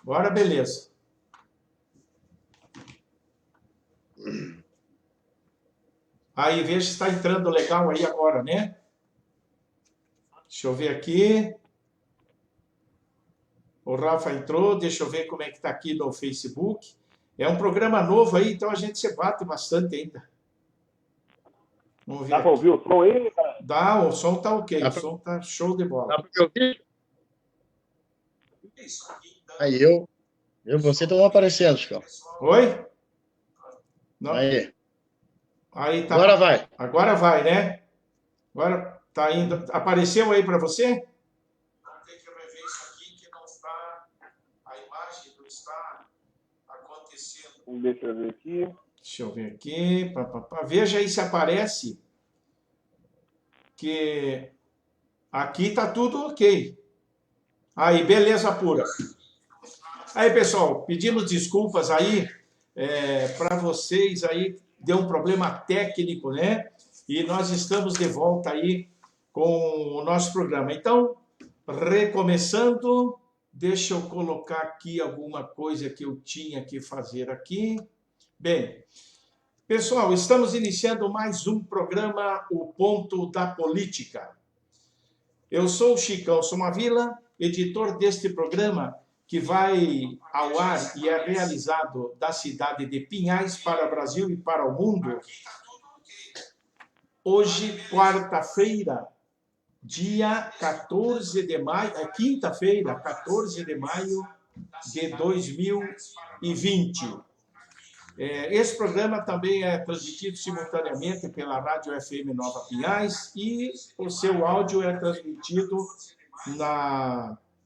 Agora, beleza. Aí, veja se está entrando legal aí agora, né? Deixa eu ver aqui. O Rafa entrou, deixa eu ver como é que está aqui no Facebook. É um programa novo aí, então a gente se bate bastante ainda. Vamos ver Dá para aqui. ouvir o som aí, cara? Dá, o som tá ok, Dá o som tá show de bola. Dá para me ouvir? Aí você estão aparecendo, Chicão. Oi? Não. Aí. Aí tá. Agora vai. Agora vai, né? Agora tá indo. Apareceu aí para você? Tem que rever isso aqui que não está. A imagem não está acontecendo. Deixa eu ver aqui. Deixa eu ver aqui. Veja aí se aparece. Que aqui tá tudo ok. Aí, beleza pura. Aí, pessoal, pedimos desculpas aí para vocês aí, deu um problema técnico, né? E nós estamos de volta aí com o nosso programa. Então, recomeçando, deixa eu colocar aqui alguma coisa que eu tinha que fazer aqui. Bem, pessoal, estamos iniciando mais um programa, O Ponto da Política. Eu sou o Chicão Somavila, editor deste programa, que vai ao ar e é realizado da cidade de Pinhais para o Brasil e para o mundo. Hoje, quarta-feira, dia 14 de maio, quinta-feira, 14 de maio de 2020. Esse programa também é transmitido simultaneamente pela Rádio FM Nova Pinhais e o seu áudio é transmitido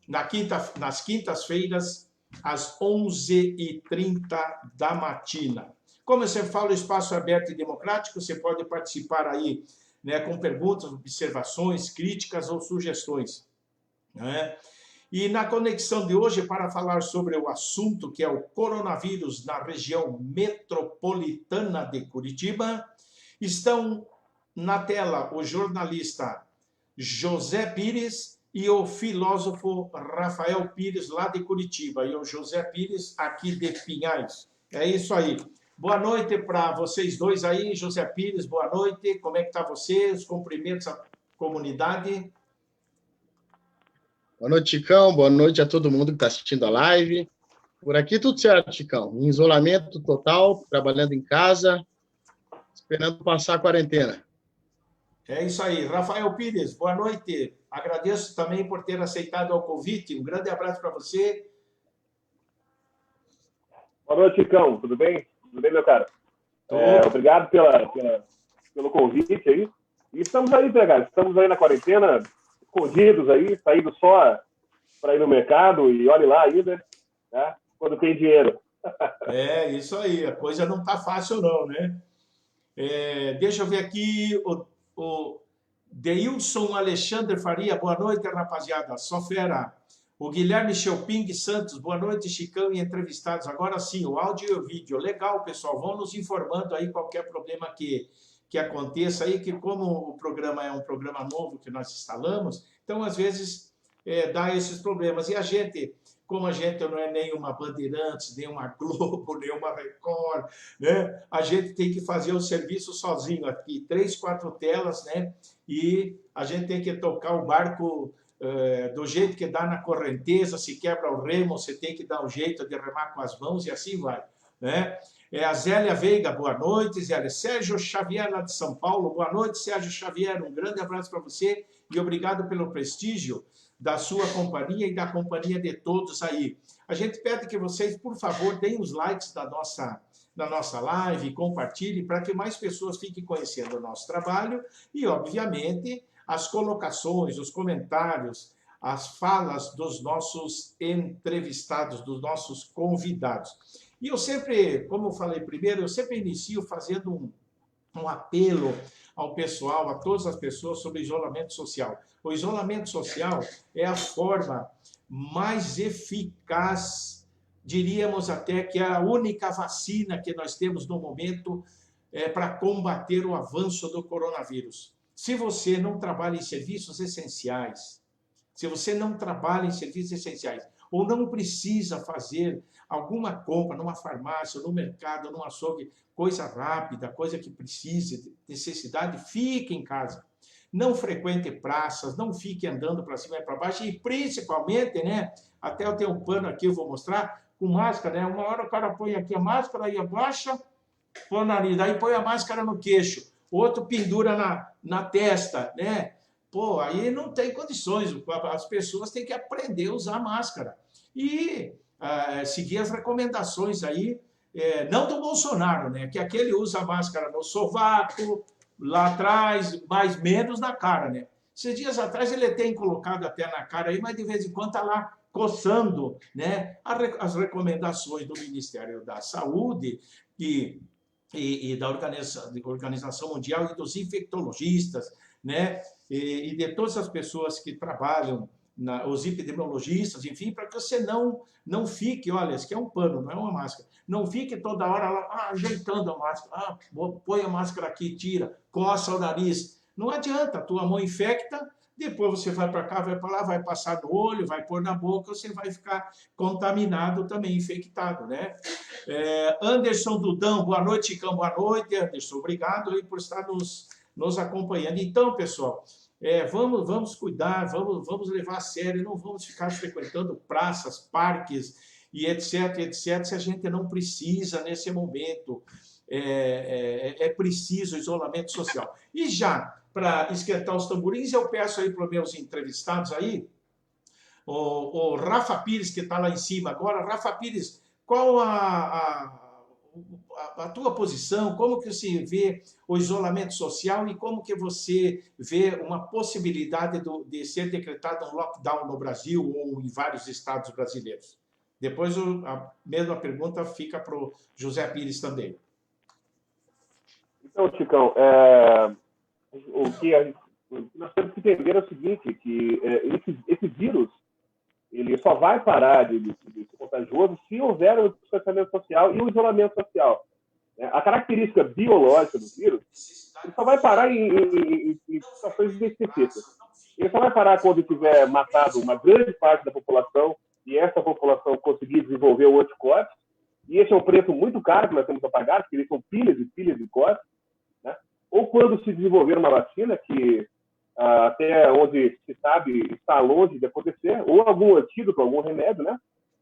nas quintas-feiras, às 11h30 da matina. Como eu sempre falo, espaço aberto e democrático, você pode participar aí, né, com perguntas, observações, críticas ou sugestões, né? E na conexão de hoje, para falar sobre o assunto que é o coronavírus na região metropolitana de Curitiba, estão na tela o jornalista José Pires e o filósofo Rafael Pires, lá de Curitiba, e o José Pires, aqui de Pinhais. É isso aí. Boa noite para vocês dois aí, José Pires, boa noite. Como é que está você? Os cumprimentos à comunidade. Boa noite, Chicão. Boa noite a todo mundo que está assistindo a live. Por aqui tudo certo, Chicão. Em isolamento total, trabalhando em casa, esperando passar a quarentena. É isso aí. Rafael Pires, boa noite. Agradeço também por ter aceitado o convite. Um grande abraço para você. Boa noite, Chicão. Tudo bem? Tudo bem, meu cara? Obrigado pelo convite aí. E estamos aí, né, cara? Estamos aí na quarentena, escondidos aí, saindo só para ir no mercado e olhe lá ainda, né? Quando tem dinheiro. É, isso aí. A coisa não está fácil não, né? Deixa eu ver aqui o Deilson Alexandre Faria. Boa noite, rapaziada. Só fera. O Guilherme Chelping Santos. Boa noite, Chicão e entrevistados. Agora sim, o áudio e o vídeo. Legal, pessoal. Vão nos informando aí qualquer problema que aconteça aí, que como o programa é um programa novo que nós instalamos, então, às vezes, dá esses problemas. E a gente, como a gente não é nem uma Bandeirantes, nem uma Globo, nem uma Record, né? A gente tem que fazer o serviço sozinho aqui, 3, 4 telas, né? E a gente tem que tocar o barco do jeito que dá na correnteza, se quebra o remo, você tem que dar um jeito de remar com as mãos e assim vai, né? A Zélia Veiga, boa noite, Zélia. Sérgio Xavier, lá de São Paulo, boa noite, Sérgio Xavier, um grande abraço para você e obrigado pelo prestígio da sua companhia e da companhia de todos aí. A gente pede que vocês, por favor, deem os likes da nossa live, compartilhem para que mais pessoas fiquem conhecendo o nosso trabalho e, obviamente, as colocações, os comentários, as falas dos nossos entrevistados, dos nossos convidados. E eu sempre, como eu falei primeiro, eu sempre inicio fazendo um apelo ao pessoal, a todas as pessoas sobre isolamento social. O isolamento social é a forma mais eficaz, diríamos até que é a única vacina que nós temos no momento para combater o avanço do coronavírus. Se você não trabalha em serviços essenciais, ou não precisa fazer alguma compra numa farmácia, no mercado, num açougue, coisa rápida, coisa que precise, necessidade, fique em casa. Não frequente praças, não fique andando para cima e para baixo, e principalmente, né, até eu tenho um pano aqui, eu vou mostrar, com máscara, né, uma hora o cara põe aqui a máscara e abaixa, põe o nariz, aí põe a máscara no queixo, outro pendura na testa, né? Pô, aí não tem condições, as pessoas têm que aprender a usar máscara. E seguir as recomendações aí, não do Bolsonaro, né? Que aquele usa máscara no sovaco, lá atrás, mais menos na cara, né? Esses dias atrás ele tem colocado até na cara aí, mas de vez em quando está lá coçando, né? As recomendações do Ministério da Saúde e da Organização Mundial e dos infectologistas, né? E de todas as pessoas que trabalham, os epidemiologistas, enfim, para que você não fique, olha, isso aqui é um pano, não é uma máscara, não fique toda hora lá, ajeitando a máscara, põe a máscara aqui, tira, coça o nariz. Não adianta, a tua mão infecta, depois você vai para cá, vai para lá, vai passar no olho, vai pôr na boca, você vai ficar contaminado também, infectado, né? Anderson Dudão, boa noite, Chicão, boa noite, Anderson, obrigado aí por estar nos acompanhando. Então, pessoal, vamos cuidar, vamos levar a sério, não vamos ficar frequentando praças, parques e etc, se a gente não precisa nesse momento. É preciso isolamento social. E já, para esquentar os tamborins, eu peço aí para os meus entrevistados aí, o Rafa Pires, que está lá em cima agora. Rafa Pires, qual a tua posição, como que você vê o isolamento social e como que você vê uma possibilidade de ser decretado um lockdown no Brasil ou em vários estados brasileiros? Depois a mesma pergunta fica para o José Pires também. Então, Chicão, o que nós temos que entender é o seguinte, que esse vírus ele só vai parar de ser contagioso se houver o distanciamento social e o isolamento social. A característica biológica do vírus ele só vai parar em situações específicas. Ele só vai parar quando tiver matado uma grande parte da população e essa população conseguir desenvolver o anticorpo. E esse é um preço muito caro que nós temos a pagar, porque eles são pilhas e pilhas de corpos. Né? Ou quando se desenvolver uma vacina, que até onde se sabe está longe de acontecer, ou algum antídoto, algum remédio, né?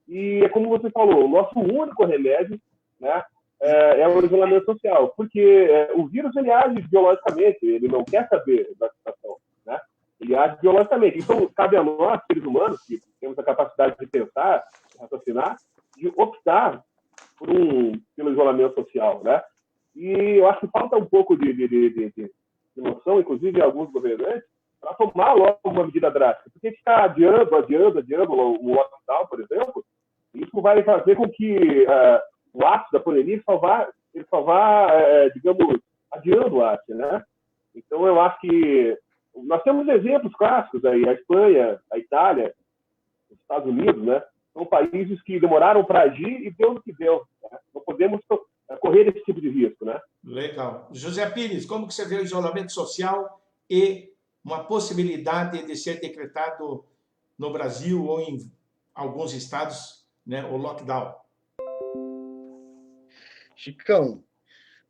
E é como você falou, o nosso único remédio, né, é o isolamento social, porque o vírus ele age biologicamente, ele não quer saber da situação, né? Ele age biologicamente. Então, cabe a nós, seres humanos, que temos a capacidade de pensar, de raciocinar, de optar pelo isolamento social, né? E eu acho que falta um pouco de noção, inclusive em alguns governantes, para tomar logo uma medida drástica. Porque ficar adiando o lockdown, por exemplo, isso vai fazer com que o ápice da pandemia ele só vá digamos, adiando o ápice, né? Então, eu acho que nós temos exemplos clássicos aí, a Espanha, a Itália, os Estados Unidos, né? São países que demoraram para agir e deu no que deu. Né? Não podemos correr esse tipo de risco, né? Legal. José Pires, como que você vê o isolamento social e uma possibilidade de ser decretado no Brasil ou em alguns estados, né, o lockdown? Chicão,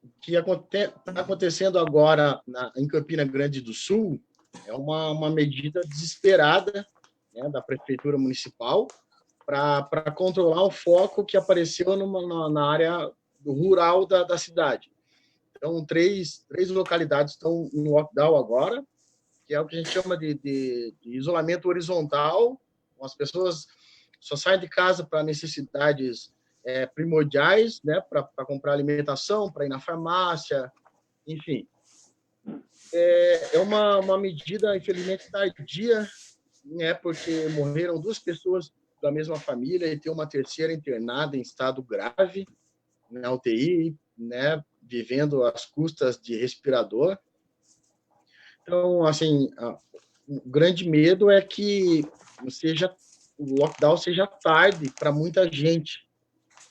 o que está acontecendo agora em Campina Grande do Sul é uma medida desesperada, né, da Prefeitura Municipal para controlar o foco que apareceu na área rural da cidade. Então, três localidades estão no lockdown agora, que é o que a gente chama de isolamento horizontal. As pessoas só saem de casa para necessidades primordiais, né, para comprar alimentação, para ir na farmácia, enfim. É uma medida, infelizmente, tardia, né, porque morreram 2 pessoas da mesma família e tem uma terceira internada em estado grave na UTI, né, vivendo às custas de respirador. Então, assim, o grande medo é que o lockdown seja tarde para muita gente.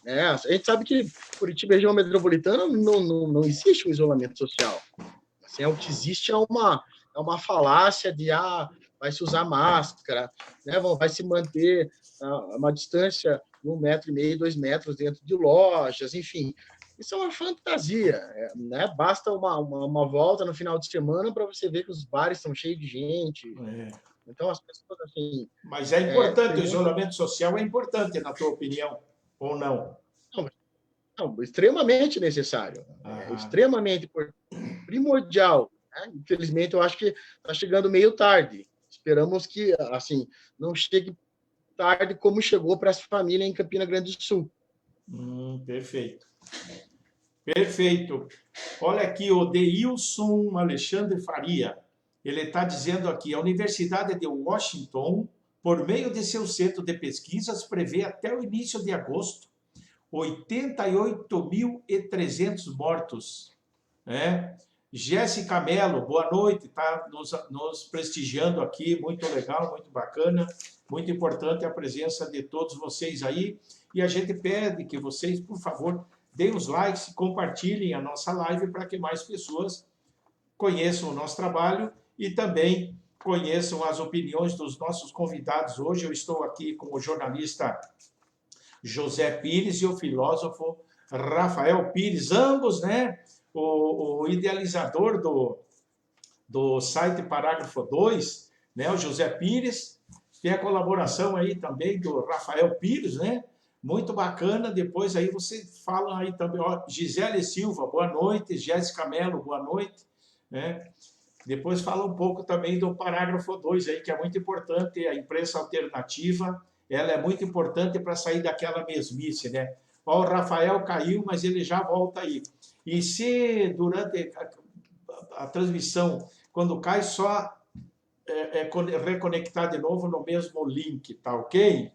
Né? A gente sabe que Curitiba, região metropolitana, não existe um isolamento social. Assim, o que existe é uma falácia de vai se usar máscara, né? Vai se manter uma distância de 1,5 m, 2 metros dentro de lojas, enfim. Isso é uma fantasia, né? Basta uma volta no final de semana para você ver que os bares estão cheios de gente. Então, as pessoas, assim... Mas é importante, o muito... isolamento social é importante, na tua opinião, ou não? Não, extremamente necessário, extremamente primordial. Né? Infelizmente, eu acho que está chegando meio tarde. Esperamos que, assim, não chegue tarde como chegou para essa família em Campina Grande do Sul. Perfeito. Perfeito. Olha aqui, o Deilson Alexandre Faria. Ele está dizendo aqui, a Universidade de Washington, por meio de seu centro de pesquisas, prevê até o início de agosto 88.300 mortos. Né? Jéssica Mello, boa noite, está nos prestigiando aqui, muito legal, muito bacana, muito importante a presença de todos vocês aí, e a gente pede que vocês, por favor, deem os likes, compartilhem a nossa live para que mais pessoas conheçam o nosso trabalho e também conheçam as opiniões dos nossos convidados. Hoje eu estou aqui com o jornalista José Pires e o filósofo Rafael Pires, ambos, né? O idealizador do site Parágrafo 2, né? O José Pires, tem a colaboração aí também do Rafael Pires, né? Muito bacana. Depois aí você fala aí também, ó, Gisele Silva, boa noite, Jéssica Mello, boa noite, né? Depois fala um pouco também do Parágrafo 2 aí, que é muito importante, a imprensa alternativa, ela é muito importante para sair daquela mesmice, né? Ó, o Rafael caiu, mas ele já volta aí. E se durante a transmissão, quando cai, só reconectar de novo no mesmo link, tá ok?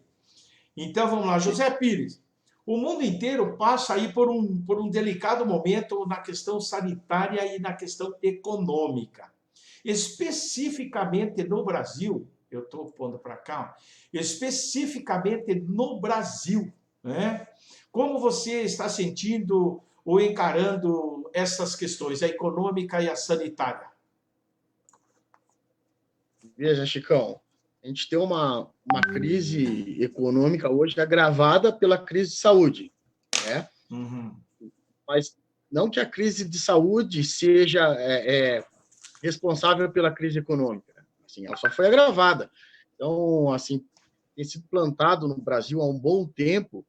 Então, vamos lá. José Pires, o mundo inteiro passa aí por um delicado momento na questão sanitária e na questão econômica. Especificamente no Brasil, eu estou pondo para cá, especificamente no Brasil, né? Como você está sentindo ou encarando essas questões, a econômica e a sanitária? Veja, Chicão, a gente tem uma crise econômica hoje agravada pela crise de saúde, né? Mas não que a crise de saúde seja responsável pela crise econômica, assim, ela só foi agravada. Então, assim, tem sido plantado no Brasil há um bom tempo,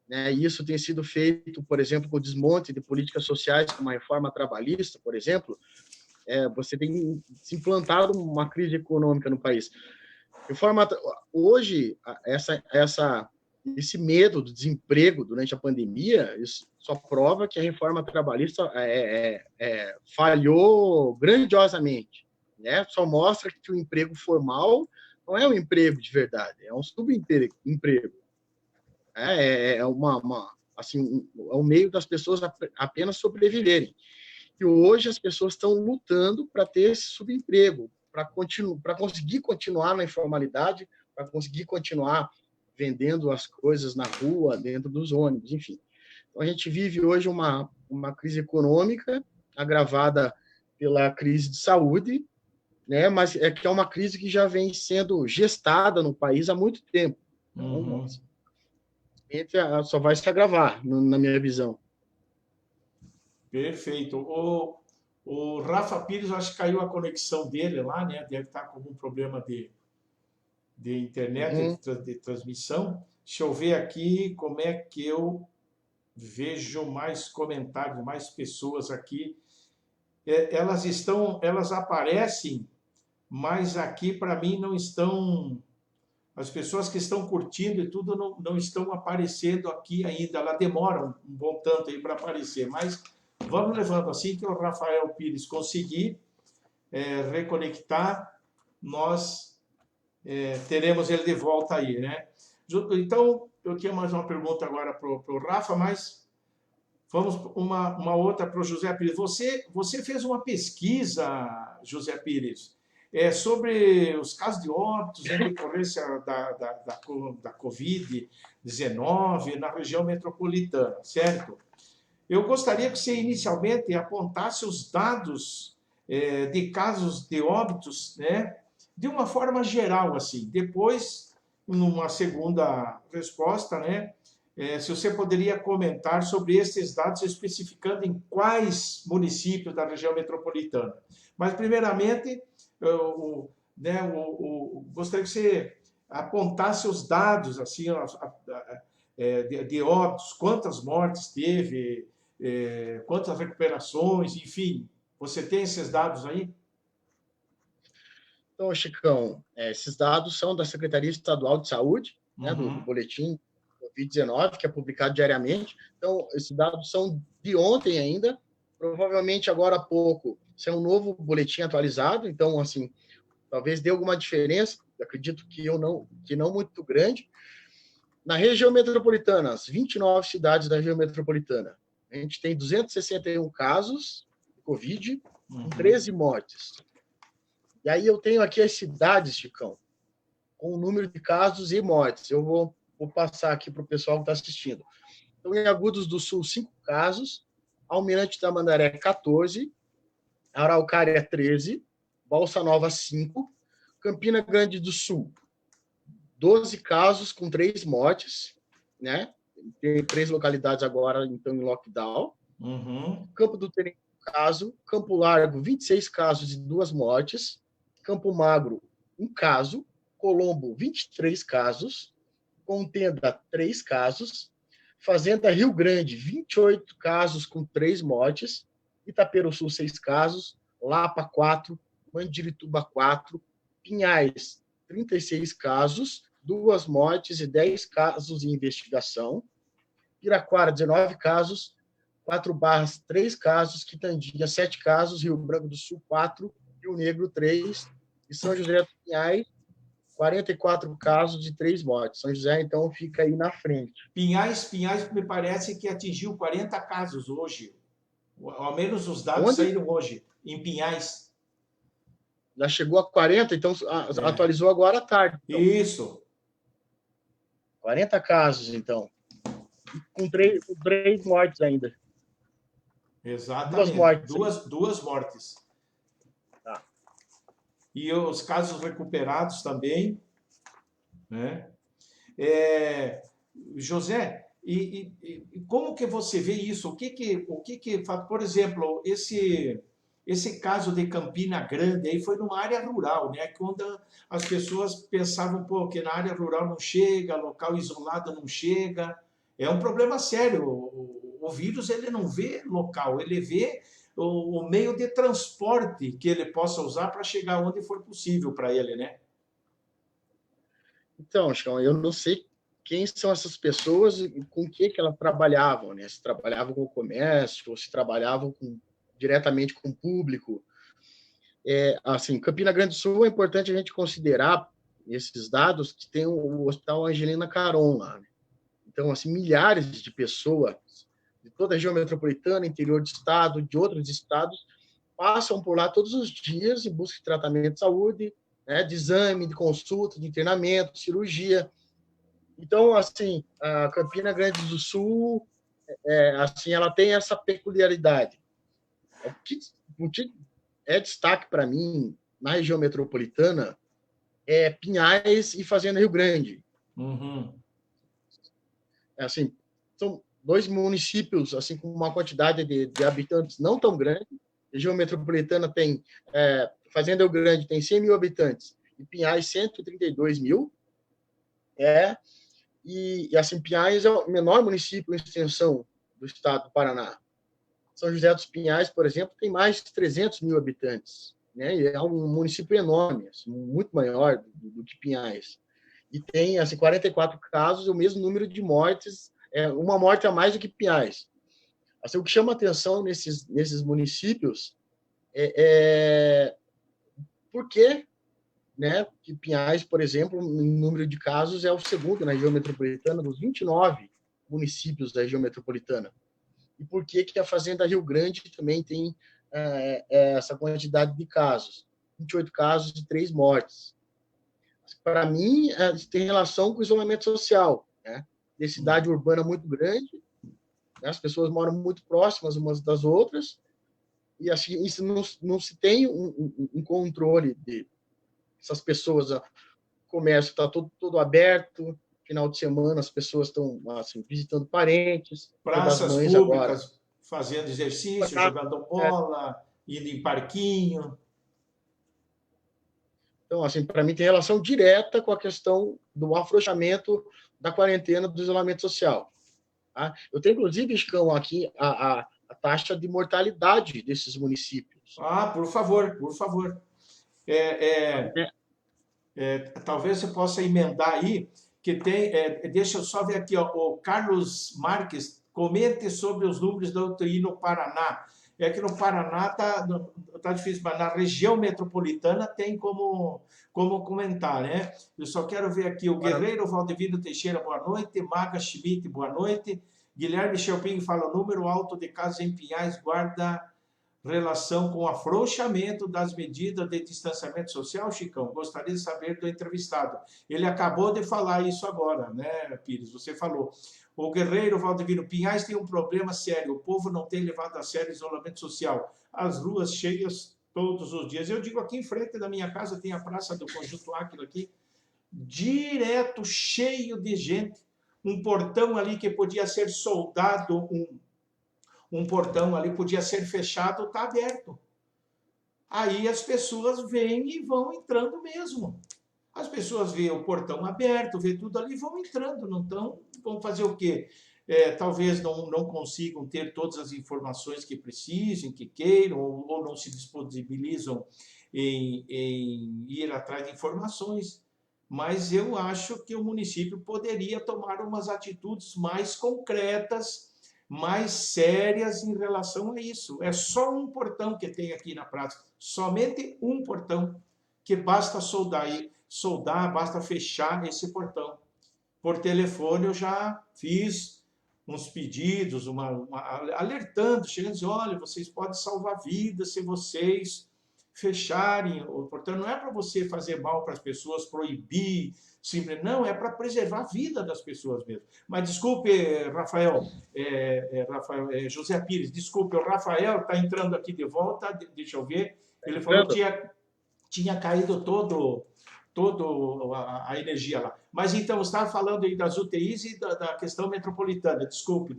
né? E isso tem sido feito, por exemplo, com o desmonte de políticas sociais, como a reforma trabalhista, por exemplo. Você tem se implantado uma crise econômica no país. Hoje, esse medo do desemprego durante a pandemia, isso só prova que a reforma trabalhista falhou grandiosamente, né? Só mostra que o emprego formal não é um emprego de verdade, é um subemprego. É um meio das pessoas apenas sobreviverem. E hoje as pessoas estão lutando para ter esse subemprego, para conseguir continuar na informalidade, para conseguir continuar vendendo as coisas na rua, dentro dos ônibus, enfim. Então, a gente vive hoje uma crise econômica agravada pela crise de saúde, né? Mas que é uma crise que já vem sendo gestada no país há muito tempo. Então, só vai se agravar, na minha visão. Perfeito. O Rafa Pires, acho que caiu a conexão dele lá, né? Deve estar com algum problema de internet, de transmissão. Deixa eu ver aqui como é que eu vejo mais comentários, mais pessoas aqui. Elas aparecem, mas aqui para mim não estão. As pessoas que estão curtindo e tudo não estão aparecendo aqui ainda. Ela demora um bom tanto aí para aparecer, mas vamos levando assim que o Rafael Pires conseguir reconectar, nós teremos ele de volta aí, né? Então, eu tinha mais uma pergunta agora para o Rafa, mas vamos uma outra para o José Pires. Você fez uma pesquisa, José Pires, sobre os casos de óbitos em decorrência da Covid-19 na região metropolitana, certo? Eu gostaria que você inicialmente apontasse os dados de casos de óbitos, né, de uma forma geral, assim. Depois numa segunda resposta, né? Se você poderia comentar sobre esses dados, especificando em quais municípios da região metropolitana. Mas, primeiramente, gostaria que você apontasse os dados assim, de óbitos, quantas mortes teve, quantas recuperações, enfim. Você tem esses dados aí? Então, Chicão, esses dados são da Secretaria Estadual de Saúde, né, do boletim Covid-19, que é publicado diariamente. Então, esses dados são de ontem ainda, provavelmente agora há pouco, isso é um novo boletim atualizado, então, assim, talvez dê alguma diferença, acredito que não muito grande. Na região metropolitana, as 29 cidades da região metropolitana, a gente tem 261 casos de Covid, com 13 mortes. E aí eu tenho aqui as cidades, Chicão, com o número de casos e mortes. Eu vou passar aqui para o pessoal que está assistindo. Então, em Agudos do Sul, 5 casos, Almirante Tamandaré, 14, Araucária, 13, Balsa Nova, 5, Campina Grande do Sul, 12 casos com 3 mortes, né? Tem 3 localidades agora, então, em lockdown. Campo do Tenente, caso. Campo Largo, 26 casos e 2 mortes. Campo Magro, 1 caso. Colombo, 23 casos. Contenda, 3 casos. Fazenda Rio Grande, 28 casos com 3 mortes. Itaperuçu, 6 casos. Lapa, 4. Mandirituba, 4. Pinhais, 36 casos, 2 mortes e 10 casos em investigação. Piraquara, 19 casos. 4 Barras, 3 casos. Quitandinha, 7 casos. Rio Branco do Sul, 4. Rio Negro, 3. E São José dos Pinhais, 44 casos e 3 mortes. São José, então, fica aí na frente. Pinhais me parece que atingiu 40 casos hoje. Ao menos os dados saíram hoje, em Pinhais. Já chegou a 40, então atualizou agora à tarde. Então. Isso. 40 casos, então. Com 3 mortes ainda. Exatamente. 2 mortes. Tá. E os casos recuperados também, né? José, e como que você vê isso? O que por exemplo, esse caso de Campina Grande aí foi numa área rural, né? Quando as pessoas pensavam, pô, que na área rural não chega, local isolado não chega. É um problema sério. O vírus, ele não vê local, ele vê o meio de transporte que ele possa usar para chegar onde for possível para ele, né? Então, Chão, eu não sei quem são essas pessoas e com que elas trabalhavam, né? Se trabalhavam com o comércio, ou se trabalhavam diretamente com o público. Assim, Campina Grande do Sul é importante a gente considerar esses dados que tem o Hospital Angelina Caron lá, né? Então, assim, milhares de pessoas de toda a região metropolitana, interior do estado, de outros estados, passam por lá todos os dias em busca de tratamento de saúde, né, de exame, de consulta, de internamento, cirurgia. Então, assim, a Campina Grande do Sul, assim, ela tem essa peculiaridade. O que é destaque para mim na região metropolitana é Pinhais e Fazenda Rio Grande. Assim, são 2 municípios assim com uma quantidade de habitantes não tão grande. A região metropolitana tem Fazenda Rio Grande tem 100 mil habitantes e Pinhais 132 mil. E assim, Pinhais é o menor município em extensão do estado do Paraná. São José dos Pinhais, por exemplo, tem mais de 300 mil habitantes, né? E é um município enorme, assim, muito maior do que Pinhais. E tem assim, 44 casos, o mesmo número de mortes, uma morte a mais do que Pinhais. Assim, o que chama atenção nesses municípios por que, né, que Pinhais, por exemplo, em número de casos, é o segundo na região metropolitana, dos 29 municípios da região metropolitana. E por que a Fazenda Rio Grande também tem essa quantidade de casos? 28 casos e 3 mortes. Para mim, tem relação com o isolamento social, né? De cidade urbana muito grande, né? As pessoas moram muito próximas umas das outras, e assim, isso não se tem um controle de essas pessoas comércio está todo aberto, final de semana as pessoas estão assim, visitando parentes, Dia das Praças Mães agora. públicas, fazendo exercício, jogando bola, indo em parquinho. Então, assim, para mim tem relação direta com a questão do afrouxamento da quarentena, do isolamento social. Tá? Eu tenho, inclusive, Chicão, aqui a taxa de mortalidade desses municípios. Ah, por favor, por favor. Talvez você possa emendar aí, que tem, deixa eu só ver aqui, ó, o Carlos Marques, comente sobre os números da UTI no Paraná. É que no Paraná tá difícil, mas na região metropolitana tem como comentar, né? Eu só quero ver aqui o Guerreiro Valdevino Teixeira, boa noite, Maga Schmidt, boa noite, Guilherme Schelping fala, número alto de casos em Pinhais guarda relação com o afrouxamento das medidas de distanciamento social, Chicão? Gostaria de saber do entrevistado. Ele acabou de falar isso agora, né, Pires? Você falou. O Guerreiro Valdevino Pinhais tem um problema sério. O povo não tem levado a sério o isolamento social. As ruas cheias todos os dias. Eu digo, aqui em frente da minha casa tem a Praça do Conjunto Áquila aqui, direto, cheio de gente. Um portão ali que podia ser soldado, um portão ali podia ser fechado, está aberto. Aí as pessoas vêm e vão entrando mesmo. As pessoas veem o portão aberto, vê tudo ali e vão entrando, não estão, vão fazer o quê? Talvez não consigam ter todas as informações que precisem, que queiram, ou não se disponibilizam em ir atrás de informações. Mas eu acho que o município poderia tomar umas atitudes mais concretas, mais sérias em relação a isso. É só um portão que tem aqui na praça, somente um portão, que basta soldar, basta fechar esse portão. Por telefone eu já fiz uns pedidos, alertando, chegando e dizendo, olha, vocês podem salvar vidas se vocês fecharem o portão. Não é para você fazer mal para as pessoas, proibir, simplesmente, não, é para preservar a vida das pessoas mesmo. Mas desculpe, Rafael, José Pires, desculpe, o Rafael está entrando aqui de volta, deixa eu ver, ele falou que tinha caído todo a energia lá. Mas então, você estava falando aí das UTIs e da questão metropolitana, desculpe.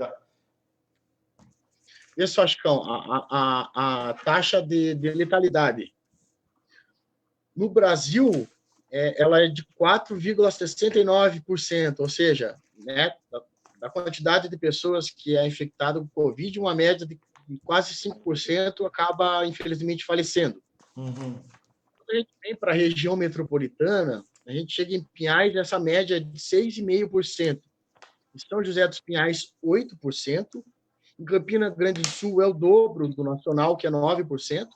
Isso, Ascão, a taxa de letalidade. No Brasil, ela é de 4,69%, ou seja, né, da quantidade de pessoas que é infectado com Covid, uma média de quase 5% acaba, infelizmente, falecendo. Uhum. Quando a gente vem para a região metropolitana, a gente chega em Pinhais, essa média é de 6,5%. Em São José dos Pinhais, 8%. Em Campina Grande do Sul, é o dobro do nacional, que é 9%.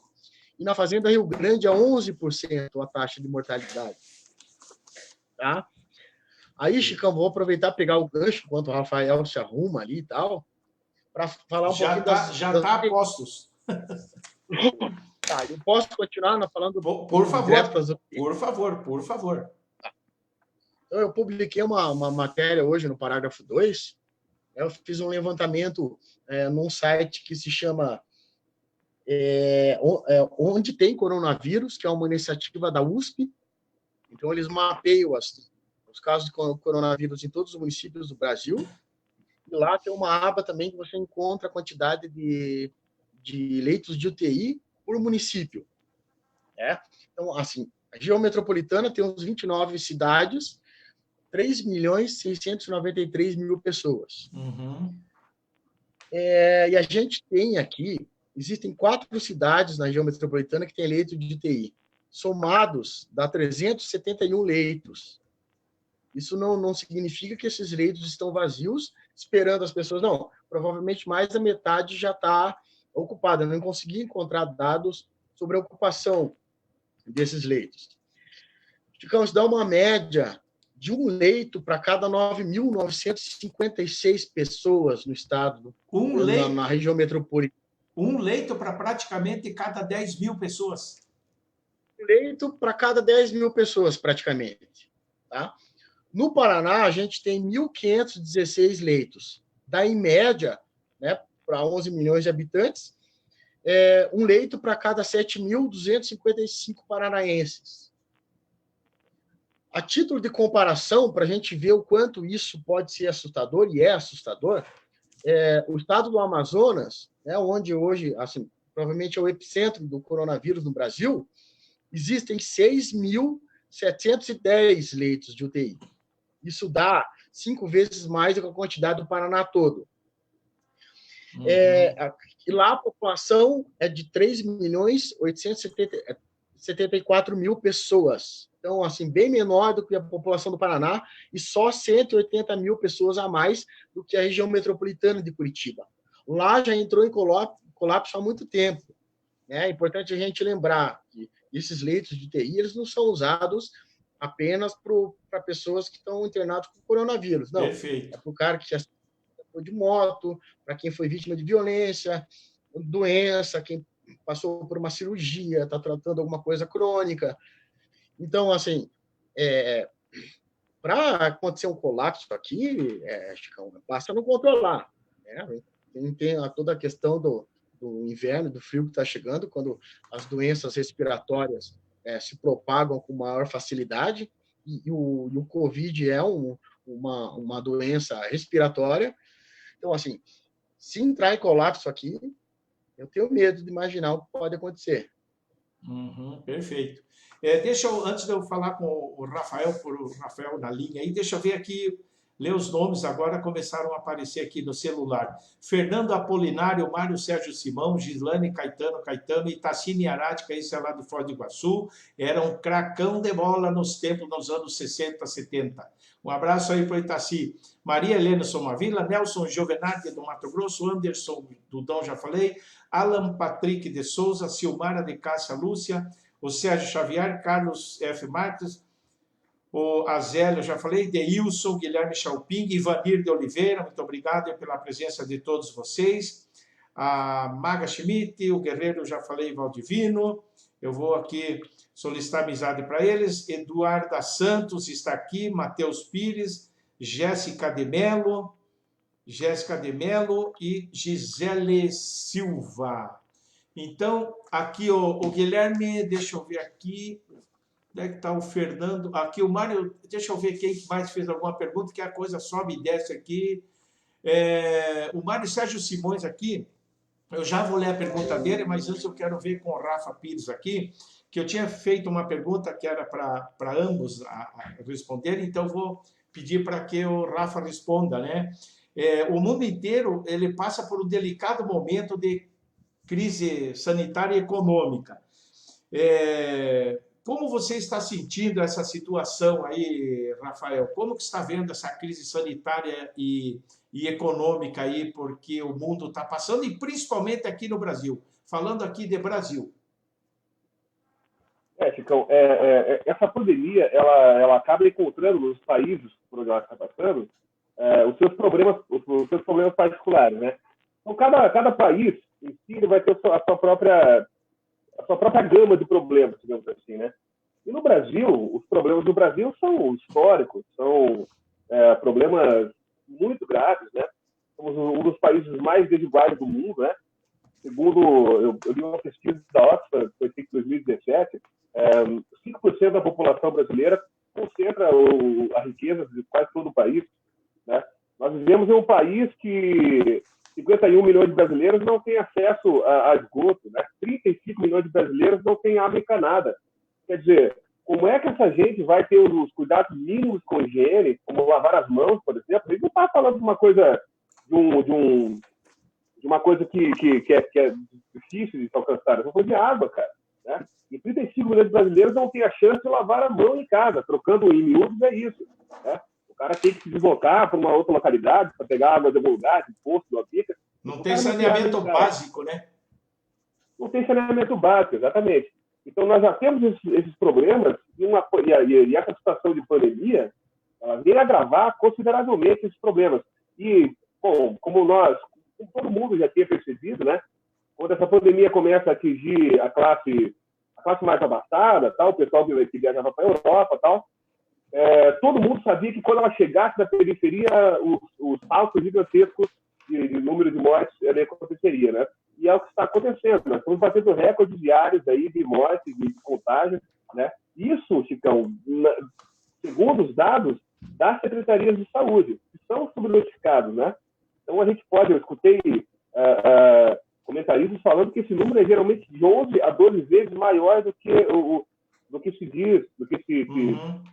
E na Fazenda Rio Grande, é 11% a taxa de mortalidade. Tá? Aí, Chicão, vou aproveitar e pegar o gancho, enquanto o Rafael se arruma ali e tal, para falar um pouquinho Já está a postos. Tá, eu posso continuar falando... Por favor. Então, eu publiquei uma matéria hoje no parágrafo 2. Eu fiz um levantamento num site que se chama Onde Tem Coronavírus, que é uma iniciativa da USP. Então, eles mapeiam os casos de coronavírus em todos os municípios do Brasil. E lá tem uma aba também que você encontra a quantidade de leitos de UTI por município. Então, assim, a região metropolitana tem uns 29 cidades, 3.693.000 pessoas. Uhum. E a gente tem aqui, existem 4 cidades na região metropolitana que têm leito de UTI. Somados, dá 371 leitos. Isso não significa que esses leitos estão vazios, esperando as pessoas. Não, provavelmente mais da metade já está ocupada. Eu não consegui encontrar dados sobre a ocupação desses leitos. Ficamos dá uma média de um leito para cada 9.956 pessoas no estado, na região metropolitana. Um leito para praticamente cada 10.000 pessoas. Um leito para cada 10.000 pessoas, praticamente. Tá? No Paraná, a gente tem 1.516 leitos. Dá, em média, né, para 11 milhões de habitantes, um leito para cada 7.255 paranaenses. A título de comparação, para a gente ver o quanto isso pode ser assustador, e é assustador, o estado do Amazonas, onde hoje, assim, provavelmente é o epicentro do coronavírus no Brasil, existem 6.710 leitos de UTI. Isso dá 5 vezes mais do que a quantidade do Paraná todo. Uhum. E lá a população é de 3.874.000 pessoas. Então, assim, bem menor do que a população do Paraná e só 180.000 pessoas a mais do que a região metropolitana de Curitiba. Lá já entrou em colapso há muito tempo. É importante a gente lembrar que esses leitos de UTI eles não são usados apenas para pessoas que estão internadas com coronavírus. Não, Perfeito. é para o cara que já foi de moto, para quem foi vítima de violência, doença, quem passou por uma cirurgia, está tratando alguma coisa crônica. Então, assim, para acontecer um colapso aqui, Chicão, basta não controlar. Né? Tem toda a questão do inverno, do frio que está chegando, quando as doenças respiratórias se propagam com maior facilidade, e o Covid é uma doença respiratória. Então, assim, se entrar em colapso aqui, eu tenho medo de imaginar o que pode acontecer. Uhum, perfeito. Antes de eu falar com o Rafael, por o Rafael na linha aí, deixa eu ver aqui, ler os nomes agora, começaram a aparecer aqui no celular. Fernando Apolinário, Mário Sérgio Simão, Gislane Caetano, Itacine Arática, esse é lá de Foz do Iguaçu, era um cracão de bola nos anos 60, 70. Um abraço aí para o Itaci. Maria Helena Somavila, Nelson Giovenardi do Mato Grosso, Anderson Dudão, já falei, Alan Patrick de Souza, Silmara de Cássia Lúcia, o Sérgio Xavier, Carlos F. Marques, o Azélio, já falei, Deilson, Guilherme Chalping, Ivanir de Oliveira, muito obrigado pela presença de todos vocês. A Maga Schmidt, o Guerreiro, já falei, Valdivino. Eu vou aqui solicitar amizade para eles. Eduarda Santos está aqui, Matheus Pires, Jéssica de Mello e Gisele Silva. Então, aqui o Guilherme, deixa eu ver aqui, onde é que está o Fernando? Aqui o Mário, deixa eu ver quem mais fez alguma pergunta, que a coisa sobe e desce aqui. O Mário Sérgio Simões aqui, eu já vou ler a pergunta dele, mas antes eu quero ver com o Rafa Pires aqui, que eu tinha feito uma pergunta que era para ambos a responderem, então eu vou pedir para que o Rafa responda, né? O mundo inteiro ele passa por um delicado momento de crise sanitária e econômica. Como você está sentindo essa situação aí, Rafael? Como que está vendo essa crise sanitária e econômica aí, porque o mundo está passando, e principalmente aqui no Brasil? Falando aqui de Brasil. Chicão, essa pandemia, ela acaba encontrando nos países por onde ela está passando os seus problemas particulares, né? Então, cada país em si ele vai ter a sua própria gama de problemas, digamos assim, né? E no Brasil, os problemas do Brasil são históricos, são problemas muito graves, né? Somos um dos países mais desiguais do mundo, né? Segundo, eu li uma pesquisa da Oxford, que foi feita em 2017, 5% da população brasileira concentra a riqueza de quase todo o país, né? Nós vivemos em um país que 51 milhões de brasileiros não têm acesso a esgoto, né? 35 milhões de brasileiros não têm água encanada. Quer dizer, como é que essa gente vai ter os cuidados mínimos com higiene, como lavar as mãos, por exemplo? A gente não está falando de uma coisa de uma coisa que é difícil de se alcançar. É uma coisa de água, cara, né? E 35 milhões de brasileiros não têm a chance de lavar a mão em casa. Trocando em miúdos é isso, né? O cara tem que se deslocar para uma outra localidade para pegar água de algum lugar, de poço, de uma pica. Não tem saneamento básico, né? Não tem saneamento básico, exatamente. Então, nós já temos esses problemas e essa situação de pandemia, ela vem agravar consideravelmente esses problemas. E, bom, como todo mundo já tinha percebido, né? Quando essa pandemia começa a atingir a classe mais abastada, tal, o pessoal que viajava para a Europa, tal, todo mundo sabia que quando ela chegasse na periferia, os saltos gigantescos de número de mortes aconteceria, né? E é o que está acontecendo. Nós estamos batendo recordes diários aí de mortes, de contágios, né? Isso, Chicão, segundo os dados das secretarias de saúde, que são subnotificados, né? Então, eu escutei comentaristas falando que esse número é geralmente de 11 a 12 vezes maior do que se diz, do que se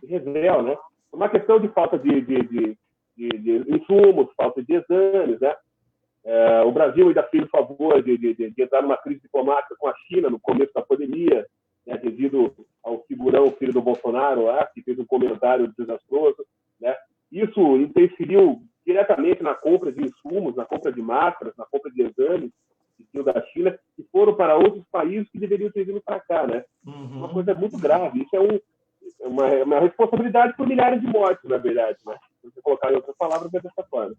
revela, né? Uma questão de falta de insumos, falta de exames, né? O Brasil ainda fez o favor de entrar numa crise diplomática com a China no começo da pandemia, né, devido ao figurão, filho do Bolsonaro, lá, que fez um comentário desastroso, né? Isso interferiu diretamente na compra de insumos, na compra de máscaras, na compra de exames que tinham da China, que foram para outros países que deveriam ter vindo para cá, né? Uma coisa muito grave. Isso é uma responsabilidade por milhares de mortes, na verdade, né? Se você colocar em outras palavras, é dessa forma.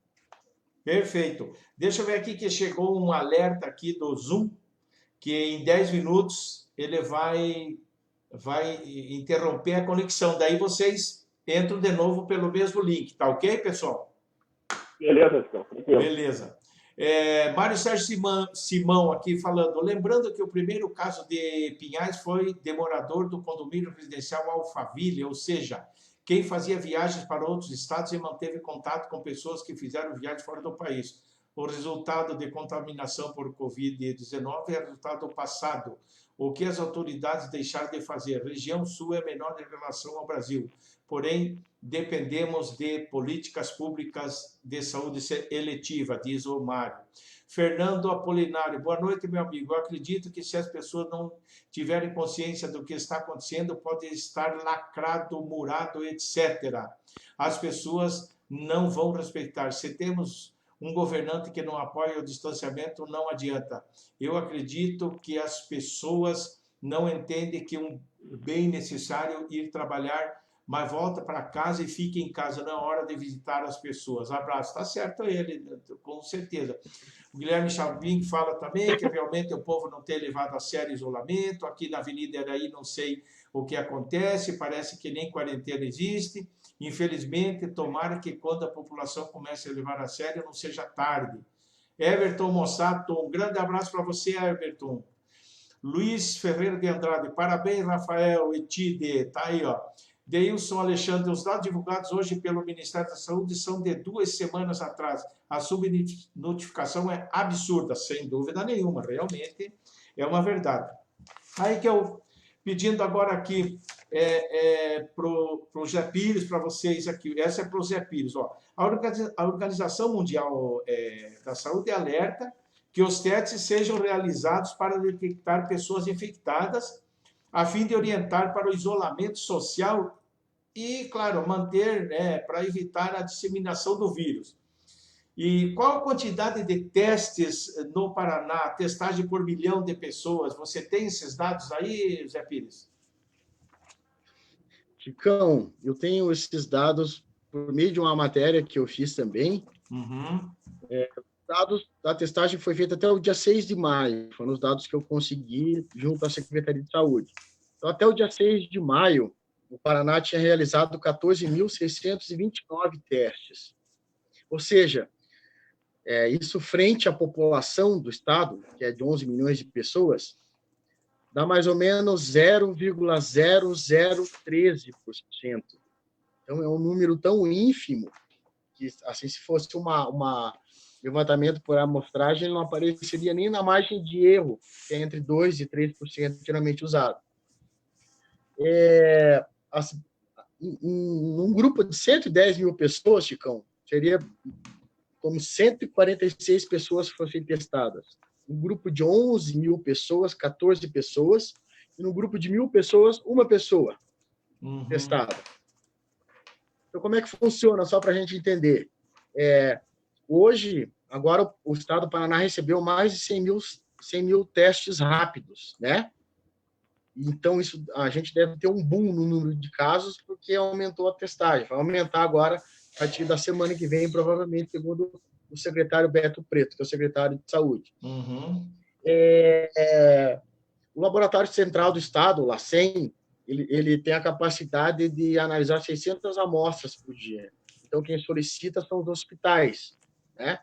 Perfeito. Deixa eu ver aqui que chegou um alerta aqui do Zoom, que em 10 minutos ele vai interromper a conexão. Daí vocês entram de novo pelo mesmo link, tá ok, pessoal? Beleza, então. Beleza. Mário Sérgio Simão aqui falando, lembrando que o primeiro caso de Pinhais foi de morador do condomínio residencial Alphaville, ou seja, quem fazia viagens para outros estados e manteve contato com pessoas que fizeram viagens fora do país. O resultado de contaminação por Covid-19 é resultado passado. O que as autoridades deixaram de fazer? Região Sul é menor em relação ao Brasil, porém, dependemos de políticas públicas de saúde eletiva, diz o Mário. Fernando Apolinário, boa noite, meu amigo. Eu acredito que se as pessoas não tiverem consciência do que está acontecendo, pode estar lacrado, murado, etc. As pessoas não vão respeitar. Se temos um governante que não apoia o distanciamento, não adianta. Eu acredito que as pessoas não entendem que é um bem necessário ir trabalhar, mas volta para casa e fica em casa na hora de visitar as pessoas. Abraço. Está certo ele, com certeza. O Guilherme Chavin fala também que realmente o povo não tem levado a sério o isolamento. Aqui na Avenida Eraí não sei o que acontece, parece que nem quarentena existe. Infelizmente, tomara que quando a população comece a levar a sério, não seja tarde. Everton Mossato, um grande abraço para você, Everton. Luiz Ferreira de Andrade, parabéns, Rafael Etide, tá aí, ó. Deilson Alexandre, os dados divulgados hoje pelo Ministério da Saúde são de 2 semanas atrás. A subnotificação é absurda, sem dúvida nenhuma, realmente é uma verdade. Aí que eu, pedindo agora aqui para o Zé Pires, para vocês aqui, essa é para o Zé Pires, ó. A Organização Mundial da Saúde alerta que os testes sejam realizados para detectar pessoas infectadas, a fim de orientar para o isolamento social e, claro, manter, para evitar a disseminação do vírus. E qual a quantidade de testes no Paraná, testagem por milhão de pessoas? Você tem esses dados aí, Zé Pires? Chicão, eu tenho esses dados por meio de uma matéria que eu fiz também. Dados da testagem foi feita até o dia 6 de maio, foram os dados que eu consegui junto à Secretaria de Saúde. Então, até o dia 6 de maio, o Paraná tinha realizado 14.629 testes. Ou seja, isso frente à população do estado, que é de 11 milhões de pessoas, dá mais ou menos 0,0013%. Então, é um número tão ínfimo que, assim, se fosse um levantamento por amostragem, ele não apareceria nem na margem de erro, que é entre 2% e 3% geralmente usado. Num grupo de 110 mil pessoas, Chicão, seria como 146 pessoas fossem testadas. Um grupo de 11 mil pessoas, 14 pessoas, e no grupo de 1.000 pessoas, uma pessoa testada. Então, como é que funciona? Só para a gente entender. Hoje, agora, o estado do Paraná recebeu mais de 100 mil testes rápidos, né? Então, a gente deve ter um boom no número de casos, porque aumentou a testagem. Vai aumentar agora, a partir da semana que vem, provavelmente, segundo o secretário Beto Preto, que é o secretário de Saúde. O Laboratório Central do Estado, o LACEN, ele tem a capacidade de analisar 600 amostras por dia. Então, quem solicita são os hospitais, né?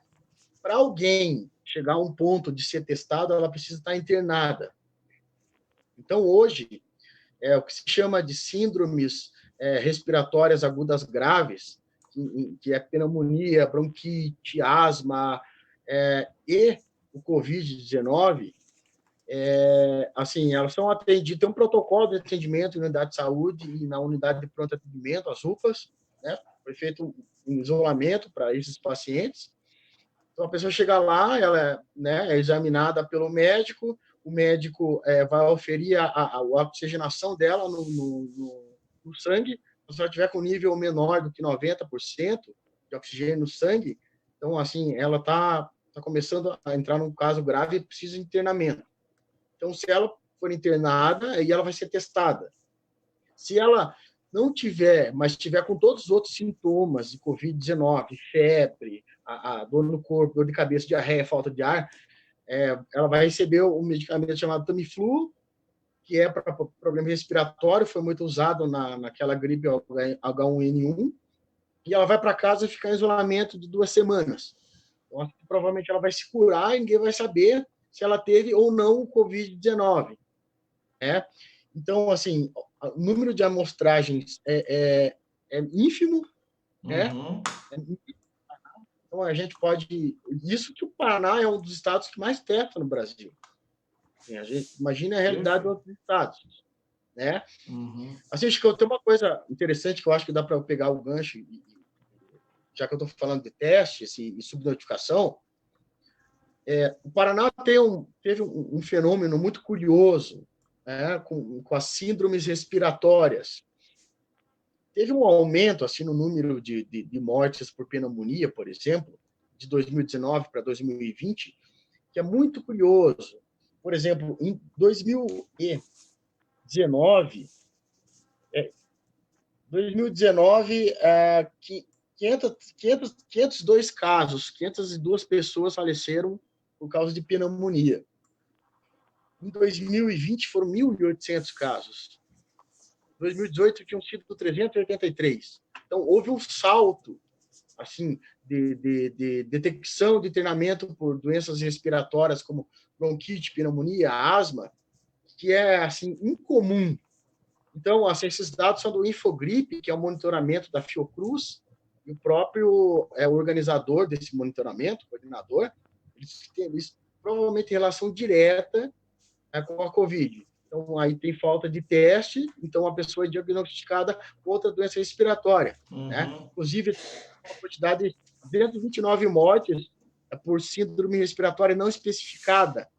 Para alguém chegar a um ponto de ser testado, ela precisa estar internada. Então, hoje, o que se chama de síndromes respiratórias agudas graves, que é pneumonia, bronquite, asma, e o Covid-19, assim, elas são atendidas, tem um protocolo de atendimento em unidade de saúde e na unidade de pronto atendimento, as UPAs, né? Foi feito um isolamento para esses pacientes. Então, a pessoa chega lá, ela, né, é examinada pelo médico, o médico vai oferir a oxigenação dela no sangue. Se ela tiver com nível menor do que 90% de oxigênio no sangue, então, assim, ela está começando a entrar num caso grave e precisa de internamento. Então, se ela for internada, aí ela vai ser testada. Se ela não tiver, mas tiver com todos os outros sintomas de Covid-19, febre, a dor no corpo, dor de cabeça, diarreia, falta de ar, ela vai receber um medicamento chamado Tamiflu, que é para problema respiratório, foi muito usado naquela gripe H1N1, e ela vai para casa e ficar em isolamento de 2 semanas. Então, provavelmente ela vai se curar e ninguém vai saber se ela teve ou não o Covid-19. Então, assim, o número de amostragens é ínfimo, né? Uhum. Então, a gente pode... Isso que o Paraná é um dos estados que mais testa no Brasil. A gente imagina a realidade de outros estados, né? Uhum. Assim, acho que tem uma coisa interessante que eu acho que dá para pegar o gancho, já que eu estou falando de testes e subnotificação. O Paraná teve um fenômeno muito curioso, né, com as síndromes respiratórias. Teve um aumento assim no número de mortes por pneumonia, por exemplo, de 2019 para 2020, que é muito curioso. Por exemplo, em 2019, 502 casos, 502 pessoas faleceram por causa de pneumonia. Em 2020 foram 1.800 casos. Em 2018 tinham sido 383. Então houve um salto assim de detecção de treinamento por doenças respiratórias como bronquite, pneumonia, asma, que é assim incomum. Então, assim, esses dados são do Infogripe, que é o monitoramento da Fiocruz, e o próprio organizador desse monitoramento, o coordenador, eles provavelmente têm relação direta com a Covid. Então, aí tem falta de teste, então a pessoa é diagnosticada com outra doença respiratória. Uhum. Né? Inclusive, uma quantidade de 229 mortes por síndrome respiratória não especificada.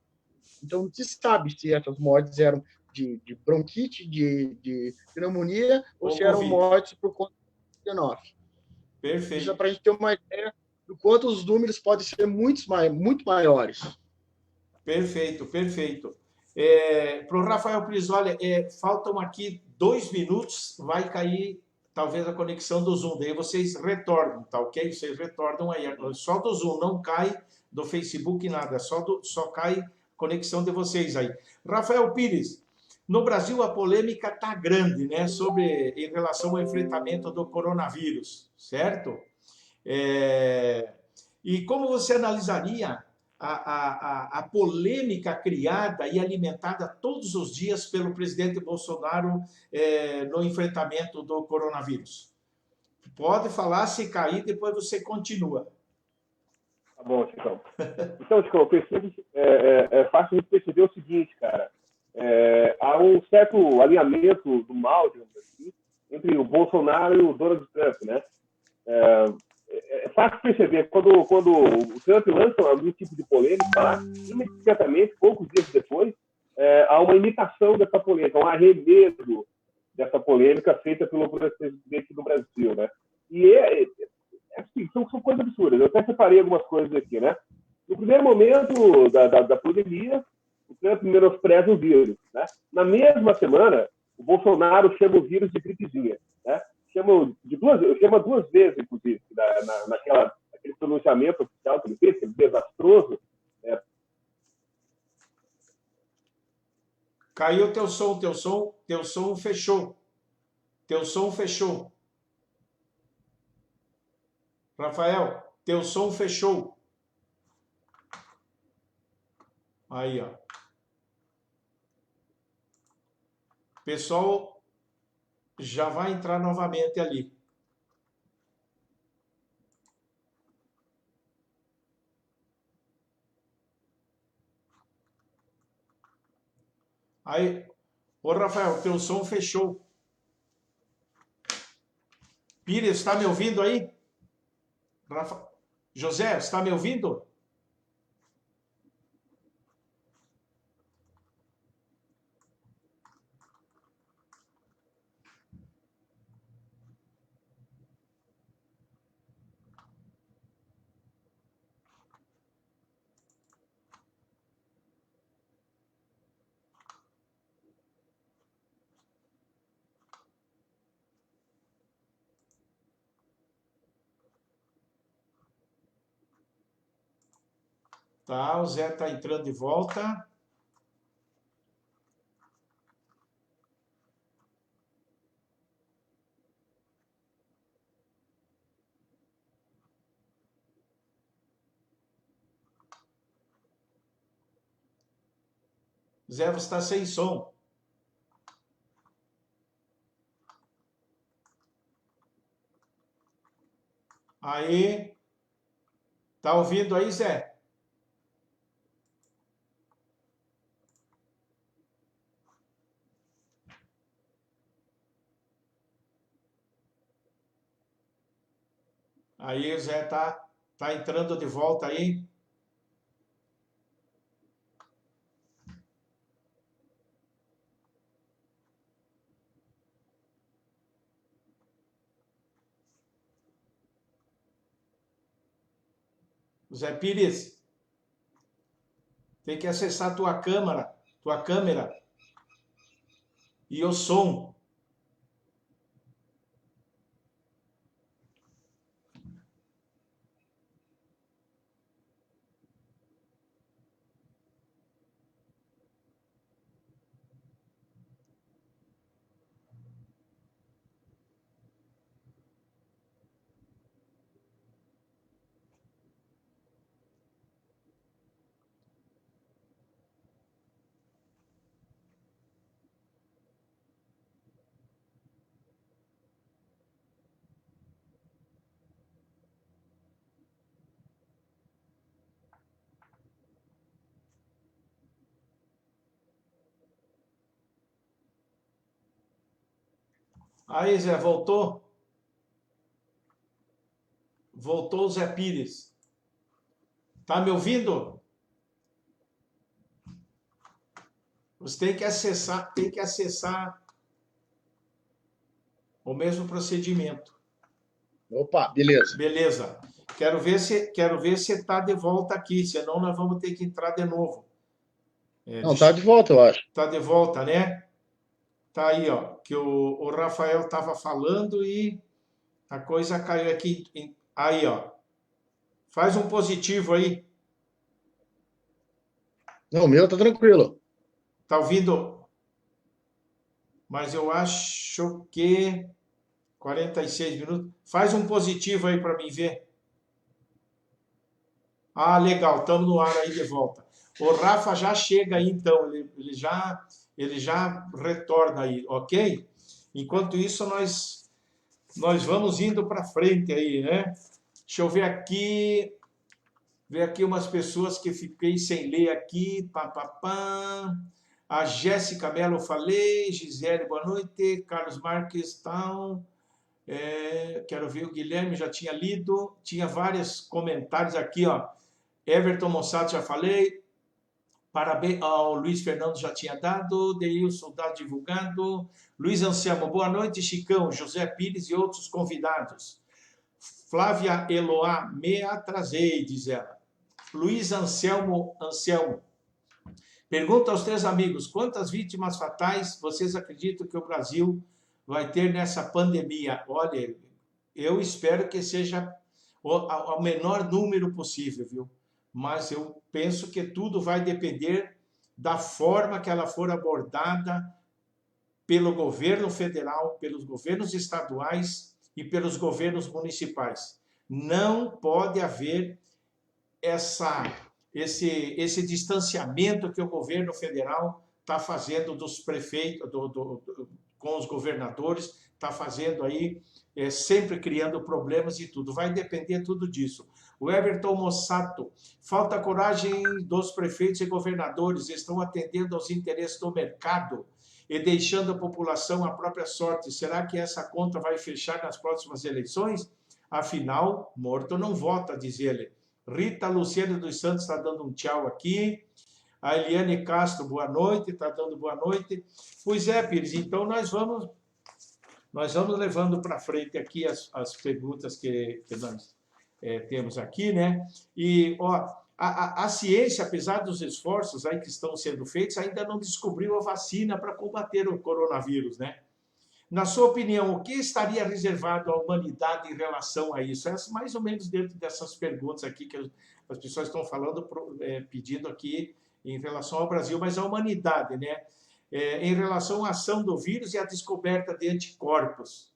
Então, não se sabe se essas mortes eram de bronquite, de pneumonia, ou se eram COVID. mortes por conta do Covid-19. Perfeito. Isso é para a gente ter uma ideia do quanto os números podem ser muito maiores. Perfeito, perfeito. Para o Rafael Prizzoli, faltam aqui 2 minutos, vai cair talvez a conexão do Zoom, daí vocês retornam, tá ok? Vocês retornam aí, só do Zoom, não cai do Facebook nada, só cai conexão de vocês aí. Rafael Pires, no Brasil a polêmica está grande, né, em relação ao enfrentamento do coronavírus, certo? E como você analisaria a polêmica criada e alimentada todos os dias pelo presidente Bolsonaro no enfrentamento do coronavírus? Pode falar, se cair, depois você continua. Tá bom, Chicão. Então, Chicão, eu percebo, é fácil de perceber o seguinte, cara. Há um certo alinhamento do mal, digamos assim, entre o Bolsonaro e o Donald Trump, né? É fácil perceber, quando o Trump lança algum tipo de polêmica lá, imediatamente, poucos dias depois, há uma imitação dessa polêmica, um arremedo dessa polêmica feita pelo presidente do Brasil, né? E assim, são coisas absurdas. Eu até separei algumas coisas aqui, né? No primeiro momento da pandemia, o Trump menospreza o vírus, né? Na mesma semana, o Bolsonaro chama o vírus de gripezinha, né? Chama duas vezes, inclusive, naquele pronunciamento oficial que ele fez, que é desastroso. Caiu teu som fechou. Teu som fechou. Rafael, teu som fechou. Aí, ó. Pessoal, já vai entrar novamente ali. Aí, ô Rafael, teu som fechou. Pires, está me ouvindo aí? José, está me ouvindo? Tá, o Zé está entrando de volta. Zé, você está sem som. Aí, tá ouvindo aí, Zé? Aí, o Zé tá entrando de volta aí. Zé Pires, tem que acessar tua câmera e o som. Aí, Zé, voltou? Voltou o Zé Pires. Tá me ouvindo? Você tem que acessar o mesmo procedimento. Opa, beleza. Beleza. Quero ver se está de volta aqui, senão nós vamos ter que entrar de novo. Não, tá de volta, eu acho. Tá de volta, né? Tá aí, ó, que o Rafael estava falando e a coisa caiu aqui. Aí, ó. Faz um positivo aí. Não, o meu tá tranquilo. Tá ouvindo? Mas eu acho que 46 minutos. Faz um positivo aí para mim ver. Ah, legal, estamos no ar aí de volta. O Rafa já chega aí, então, ele já retorna aí, ok? Enquanto isso, nós vamos indo para frente aí, né? Deixa eu ver aqui umas pessoas que fiquei sem ler aqui. Pá, pá, pá. A Jéssica Mello, eu falei. Gisele, boa noite. Carlos Marques, tal. Quero ver o Guilherme, já tinha lido. Tinha vários comentários aqui, ó. Everton Mossato, já falei. Parabéns ao Luiz Fernando, já tinha dado. Deilson, dado divulgado. Luiz Anselmo, boa noite. Chicão, José Pires e outros convidados. Flávia Eloá, me atrasei, diz ela. Luiz Anselmo, pergunta aos três amigos, quantas vítimas fatais vocês acreditam que o Brasil vai ter nessa pandemia? Olha, eu espero que seja o menor número possível, viu? Mas eu penso que tudo vai depender da forma que ela for abordada pelo governo federal, pelos governos estaduais e pelos governos municipais. Não pode haver esse distanciamento que o governo federal está fazendo dos prefeitos, com os governadores, está fazendo aí, sempre criando problemas e tudo. Vai depender tudo disso. O Everton Mossato, falta coragem dos prefeitos e governadores, estão atendendo aos interesses do mercado e deixando a população à própria sorte. Será que essa conta vai fechar nas próximas eleições? Afinal, morto não vota, diz ele. Rita Luciana dos Santos está dando um tchau aqui. A Eliane Castro, boa noite, está dando boa noite. Pois é, Pires, então nós vamos levando para frente aqui as perguntas que nós temos aqui, né? E, ó, a ciência, apesar dos esforços aí que estão sendo feitos, ainda não descobriu a vacina para combater o coronavírus, né? Na sua opinião, o que estaria reservado à humanidade em relação a isso? Essa, mais ou menos dentro dessas perguntas aqui que as pessoas estão falando, pedindo aqui em relação ao Brasil, mas a humanidade, né? Em relação à ação do vírus e à descoberta de anticorpos.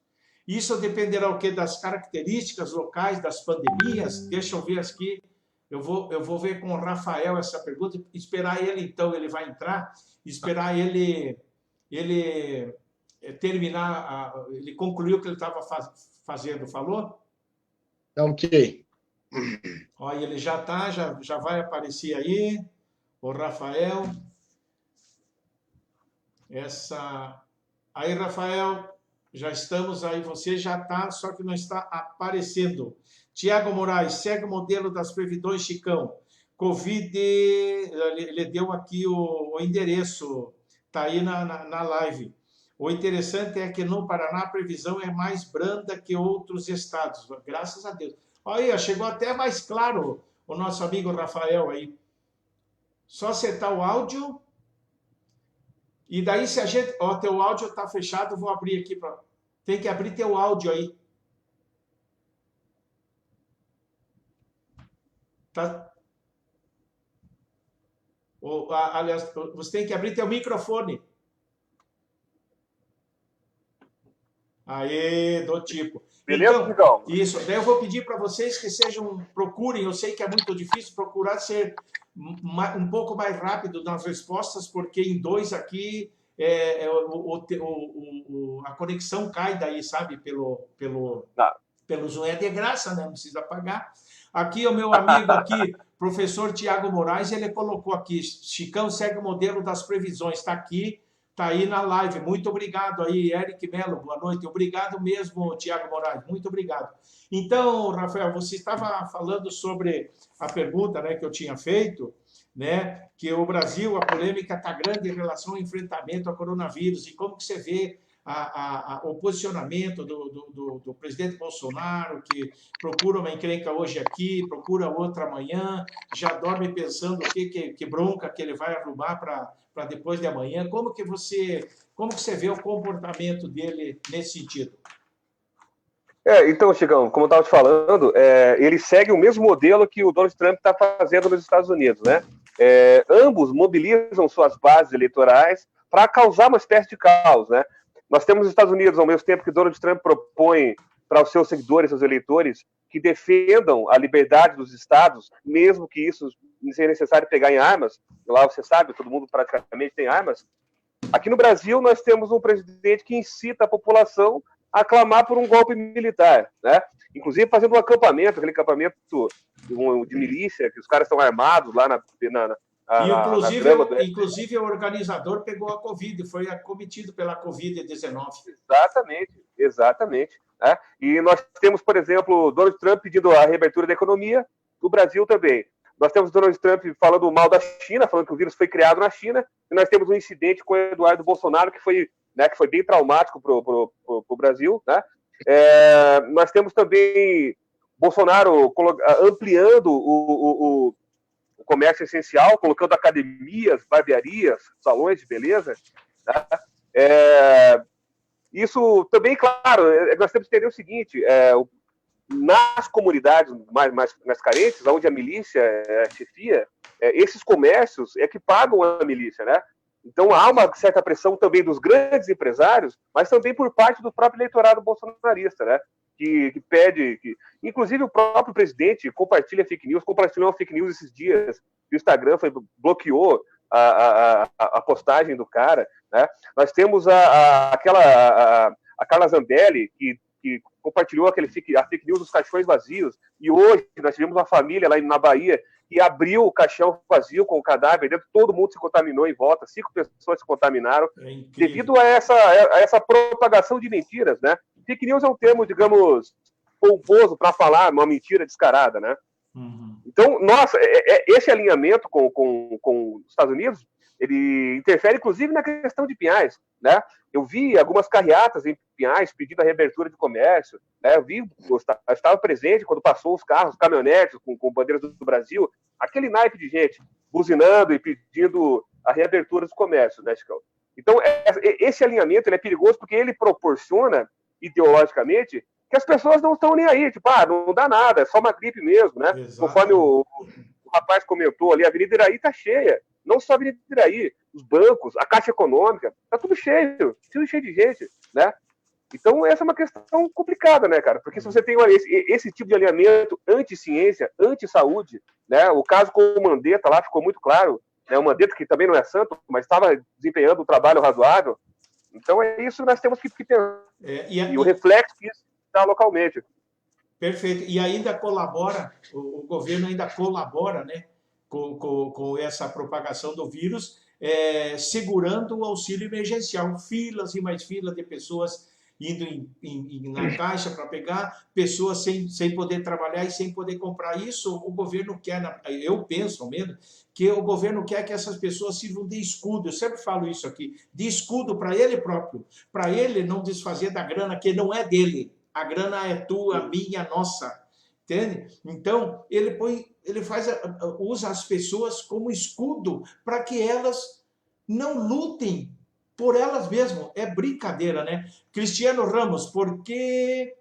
Isso dependerá o quê? Das características locais das pandemias? Deixa eu ver aqui. Eu vou ver com o Rafael essa pergunta, esperar ele, então, ele vai entrar, esperar ele terminar, ele concluiu o que ele estava fazendo, falou? Ok. Olha, ele já está, já vai aparecer aí, o Rafael. Aí, Rafael, já estamos aí, você já está, só que não está aparecendo. Tiago Moraes, segue o modelo das previdões, Chicão. Covid, ele deu aqui o endereço, está aí na live. O interessante é que no Paraná a previsão é mais branda que outros estados, graças a Deus. Olha aí, chegou até mais claro o nosso amigo Rafael aí. Só acertar o áudio. E daí, se a gente... Ó, teu áudio está fechado, vou abrir aqui. Tem que abrir teu áudio aí. Tá? Aliás, você tem que abrir teu microfone. Aê, do tipo. Beleza, então, isso. Daí eu vou pedir para vocês que procurem, eu sei que é muito difícil procurar ser um pouco mais rápido nas respostas, porque em 2 aqui a conexão cai daí, sabe? Pelo Zoom é de graça, né? Não precisa pagar. Aqui o meu amigo aqui, professor Tiago Moraes, ele colocou aqui, Chicão segue o modelo das previsões, está aqui. Está aí na live. Muito obrigado aí, Eric Mello. Boa noite. Obrigado mesmo, Tiago Moraes. Muito obrigado. Então, Rafael, você estava falando sobre a pergunta, né, que eu tinha feito, né, que o Brasil, a polêmica está grande em relação ao enfrentamento ao coronavírus e como que você vê o posicionamento do presidente Bolsonaro, que procura uma encrenca hoje aqui, procura outra amanhã, já dorme pensando que bronca que ele vai arrumar para depois de amanhã. Como que você vê o comportamento dele nesse sentido? Então, Chicão, como eu estava te falando, ele segue o mesmo modelo que o Donald Trump está fazendo nos Estados Unidos, né? Ambos mobilizam suas bases eleitorais para causar uma espécie de caos, né? Nós temos os Estados Unidos, ao mesmo tempo que Donald Trump propõe para os seus seguidores, seus eleitores, que defendam a liberdade dos estados, mesmo que isso seja necessário pegar em armas. Lá você sabe, todo mundo praticamente tem armas. Aqui no Brasil, nós temos um presidente que incita a população a clamar por um golpe militar, né? Inclusive fazendo um acampamento, aquele acampamento de milícia, que os caras estão armados lá inclusive, o organizador pegou a Covid, foi acometido pela Covid-19. Exatamente. Né? E nós temos, por exemplo, Donald Trump pedindo a reabertura da economia, do Brasil também. Nós temos Donald Trump falando mal da China, falando que o vírus foi criado na China, e nós temos um incidente com o Eduardo Bolsonaro, que foi bem traumático para o Brasil. Né? Nós temos também Bolsonaro ampliando o comércio essencial, colocando academias, barbearias, salões de beleza. Né? Isso também, claro, nós temos que entender o seguinte, nas comunidades mais carentes, onde a milícia chefia, esses comércios que pagam a milícia, né? Então há uma certa pressão também dos grandes empresários, mas também por parte do próprio eleitorado bolsonarista, né? Que pede, inclusive o próprio presidente compartilhou uma fake news esses dias, o Instagram bloqueou a postagem do cara, né? Nós temos a a Carla Zambelli, que compartilhou a fake news dos caixões vazios, e hoje nós tivemos uma família lá na Bahia que abriu o caixão vazio com o cadáver dentro, todo mundo se contaminou em volta, 5 pessoas se contaminaram, devido a essa propagação de mentiras, né? Fake news é um termo, digamos, pomposo para falar uma mentira descarada, né? Uhum. Então, nossa, esse alinhamento com os Estados Unidos, ele interfere, inclusive, na questão de Pinhais, né? Eu vi algumas carreatas em Pinhais pedindo a reabertura de comércio, né? Eu estava presente quando passou os carros, caminhonetes com bandeiras do Brasil, aquele naipe de gente buzinando e pedindo a reabertura dos comércios, né, Chicão? Então, esse alinhamento ele é perigoso porque ele proporciona, ideologicamente, que as pessoas não estão nem aí, tipo, não dá nada, é só uma gripe mesmo, né? Exato. Conforme o rapaz comentou ali, a Avenida Iraí tá cheia. Não só a Avenida Iraí, os bancos, a Caixa Econômica, tá tudo cheio de gente, né? Então, essa é uma questão complicada, né, cara? Porque se você tem esse tipo de alinhamento anti-ciência, anti-saúde, né? O caso com o Mandetta lá ficou muito claro, né? O Mandetta, que também não é santo, mas estava desempenhando um trabalho razoável. Então, é isso que nós temos que pensar. E o reflexo que isso dá localmente. Perfeito. E ainda colabora, o governo ainda colabora, né, com essa propagação do vírus, segurando o auxílio emergencial. Filas e mais filas de pessoas indo na caixa para pegar, pessoas sem poder trabalhar e sem poder comprar. Isso o governo quer, eu penso menos, que o governo quer que essas pessoas sirvam de escudo. Eu sempre falo isso aqui, de escudo para ele próprio, para ele não desfazer da grana que não é dele. A grana é tua, minha, nossa. Entende? Então, ele usa as pessoas como escudo para que elas não lutem por elas mesmas. É brincadeira, né? Cristiano Ramos, por que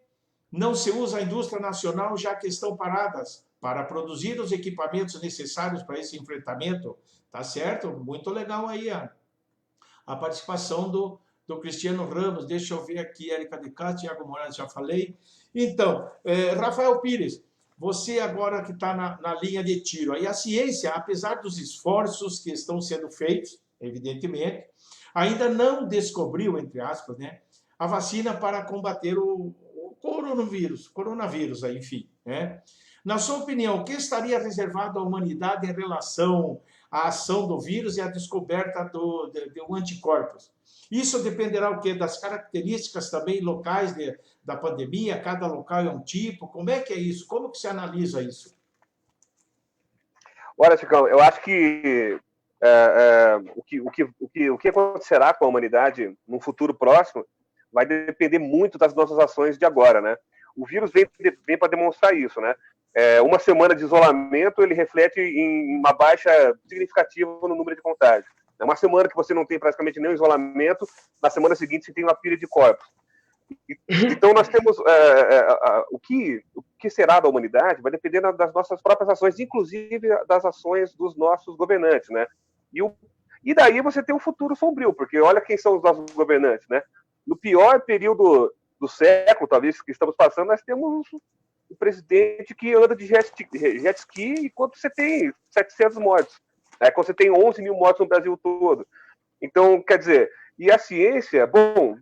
não se usa a indústria nacional já que estão paradas para produzir os equipamentos necessários para esse enfrentamento? Tá certo? Muito legal aí a participação do Cristiano Ramos. Deixa eu ver aqui, Érica de Castro, Thiago Moraes, já falei. Então, Rafael Pires, você agora que está na linha de tiro, aí a ciência, apesar dos esforços que estão sendo feitos, evidentemente, ainda não descobriu, entre aspas, né, a vacina para combater o coronavírus, enfim, né? Na sua opinião, o que estaria reservado à humanidade em relação à ação do vírus e à descoberta do anticorpos? Isso dependerá o quê? Das características também locais da pandemia? Cada local é um tipo? Como é que é isso? Como que se analisa isso? Olha, Chicão, eu acho que o que acontecerá com a humanidade no futuro próximo vai depender muito das nossas ações de agora, né? O vírus vem para demonstrar isso, né? Uma semana de isolamento, ele reflete em uma baixa significativa no número de contágios. É uma semana que você não tem praticamente nenhum isolamento, na semana seguinte você tem uma pilha de corpos. Então nós temos o que será da humanidade vai depender das nossas próprias ações, inclusive das ações dos nossos governantes, né? E daí você tem um futuro sombrio, porque olha quem são os nossos governantes, né? No pior período do século, talvez, que estamos passando, nós temos o presidente que anda de jet ski enquanto você tem 700 mortos, né? Quando você tem 11 mil mortos no Brasil todo. Então, quer dizer, e a ciência, bom,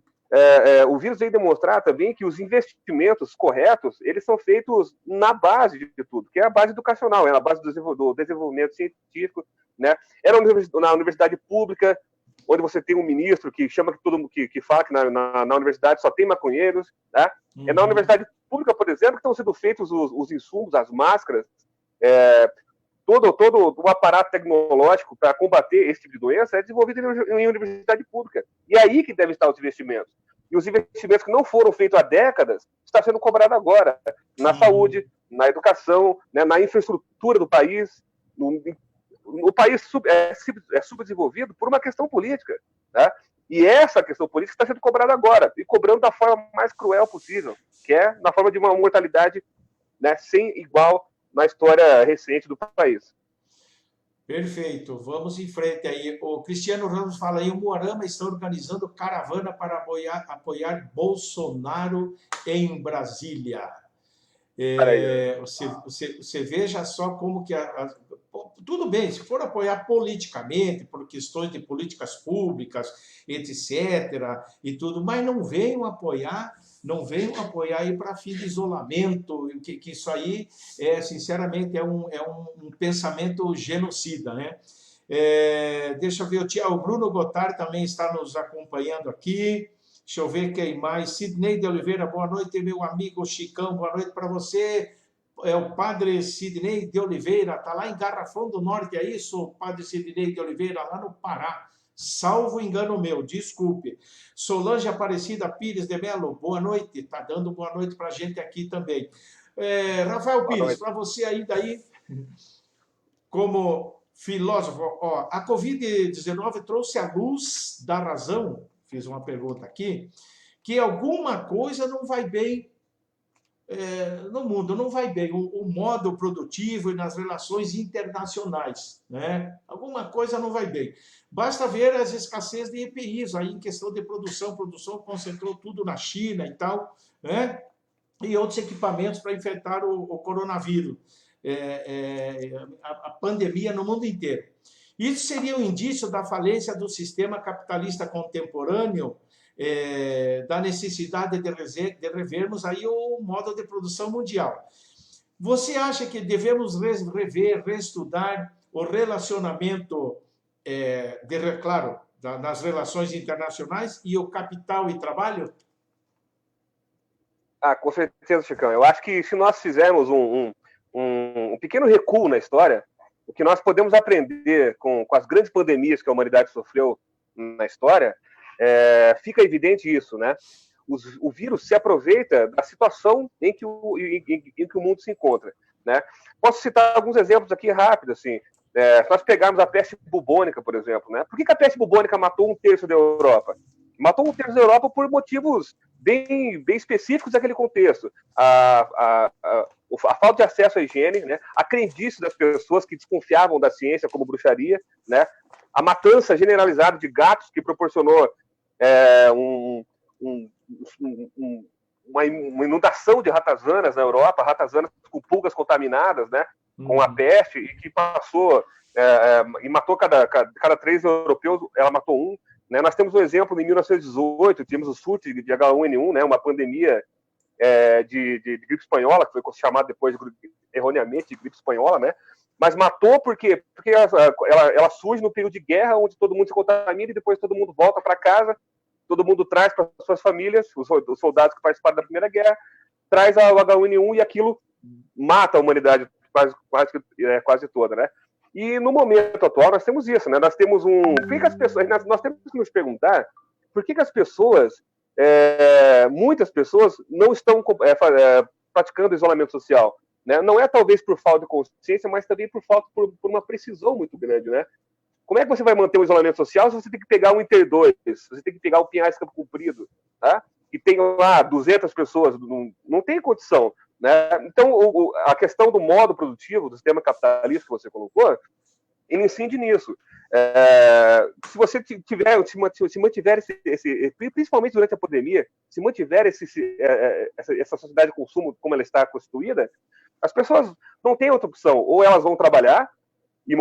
o vírus veio demonstrar também que os investimentos corretos, eles são feitos na base de tudo, que é a base educacional, é a base do desenvolvimento científico, né? Era na universidade pública, onde você tem um ministro que chama que fala que na universidade só tem maconheiros, né? É na universidade pública, por exemplo, que estão sendo feitos os insumos, as máscaras, todo o aparato tecnológico para combater esse tipo de doença é desenvolvido em universidade pública. E é aí que devem estar os investimentos. E os investimentos que não foram feitos há décadas estão sendo cobrados agora, na saúde, na educação, né, na infraestrutura do país. O país é subdesenvolvido por uma questão política, né? E essa questão política está sendo cobrada agora, e cobrando da forma mais cruel possível, que é na forma de uma mortalidade, né, sem igual na história recente do país. Perfeito, vamos em frente aí. O Cristiano Ramos fala aí, o Moarama está organizando caravana para apoiar Bolsonaro em Brasília. Você veja só como que tudo bem, se for apoiar politicamente, por questões de políticas públicas, etc., e tudo, mas não venham apoiar aí para fim de isolamento, que isso aí, sinceramente, é um pensamento genocida, né? Deixa eu ver, o Bruno Gottard também está nos acompanhando aqui. Deixa eu ver quem mais. Sidney de Oliveira, boa noite, meu amigo Chicão, boa noite para você. É o padre Sidney de Oliveira, está lá em Garrafão do Norte, é isso, padre Sidney de Oliveira, lá no Pará. Salvo engano meu, desculpe. Solange Aparecida Pires de Melo, boa noite, está dando boa noite para a gente aqui também. Rafael Pires, para você aí daí, como filósofo, a Covid-19 trouxe à luz da razão, fiz uma pergunta aqui, que alguma coisa não vai bem no mundo, não vai bem, o modo produtivo e nas relações internacionais, né? Alguma coisa não vai bem. Basta ver as escassez de EPIs, aí em questão de produção concentrou tudo na China e tal, né? E outros equipamentos para enfrentar o coronavírus, a pandemia no mundo inteiro. Isso seria um indício da falência do sistema capitalista contemporâneo, da necessidade de revermos aí o modo de produção mundial. Você acha que devemos reestudar o relacionamento, claro, nas relações internacionais e o capital e trabalho? Com certeza, Chicão. Eu acho que se nós fizermos um pequeno recuo na história, o que nós podemos aprender com as grandes pandemias que a humanidade sofreu na história, fica evidente isso, né? O vírus se aproveita da situação em que o mundo se encontra, né? Posso citar alguns exemplos aqui rápidos, assim. Se nós pegarmos a peste bubônica, por exemplo, né? Por que a peste bubônica matou 1/3 da Europa? Matou 1/3 da Europa por motivos bem específicos daquele contexto. A falta de acesso à higiene, né? A crendice das pessoas que desconfiavam da ciência como bruxaria, né? A matança generalizada de gatos que proporcionou uma inundação de ratazanas na Europa, ratazanas com pulgas contaminadas, né? Com a peste, e que passou e matou cada 3 europeus, ela matou um. Né? Nós temos um exemplo em 1918, tivemos o surto de H1N1, né? Uma pandemia de gripe espanhola, que foi chamada depois erroneamente de gripe espanhola, né? Mas matou porque ela surge no período de guerra, onde todo mundo se contamina e depois todo mundo volta para casa, todo mundo traz para suas famílias, os soldados que participaram da Primeira Guerra, traz o H1N1 e aquilo mata a humanidade quase toda, né? E no momento atual nós temos isso, né? Nós temos nós temos que nos perguntar por que as pessoas, muitas pessoas não estão praticando isolamento social, né? Não é talvez por falta de consciência, mas também por uma precisão muito grande, né? Como é que você vai manter o isolamento social se você tem que pegar um Inter 2, você tem que pegar o Pinhais Campo Comprido, tá? E tem lá 200 pessoas, não tem condição, né? Então, a questão do modo produtivo, do sistema capitalista que você colocou, ele incide nisso. Se você se mantiver principalmente durante a pandemia, se mantiver essa sociedade de consumo como ela está constituída, as pessoas não têm outra opção. Ou elas vão trabalhar e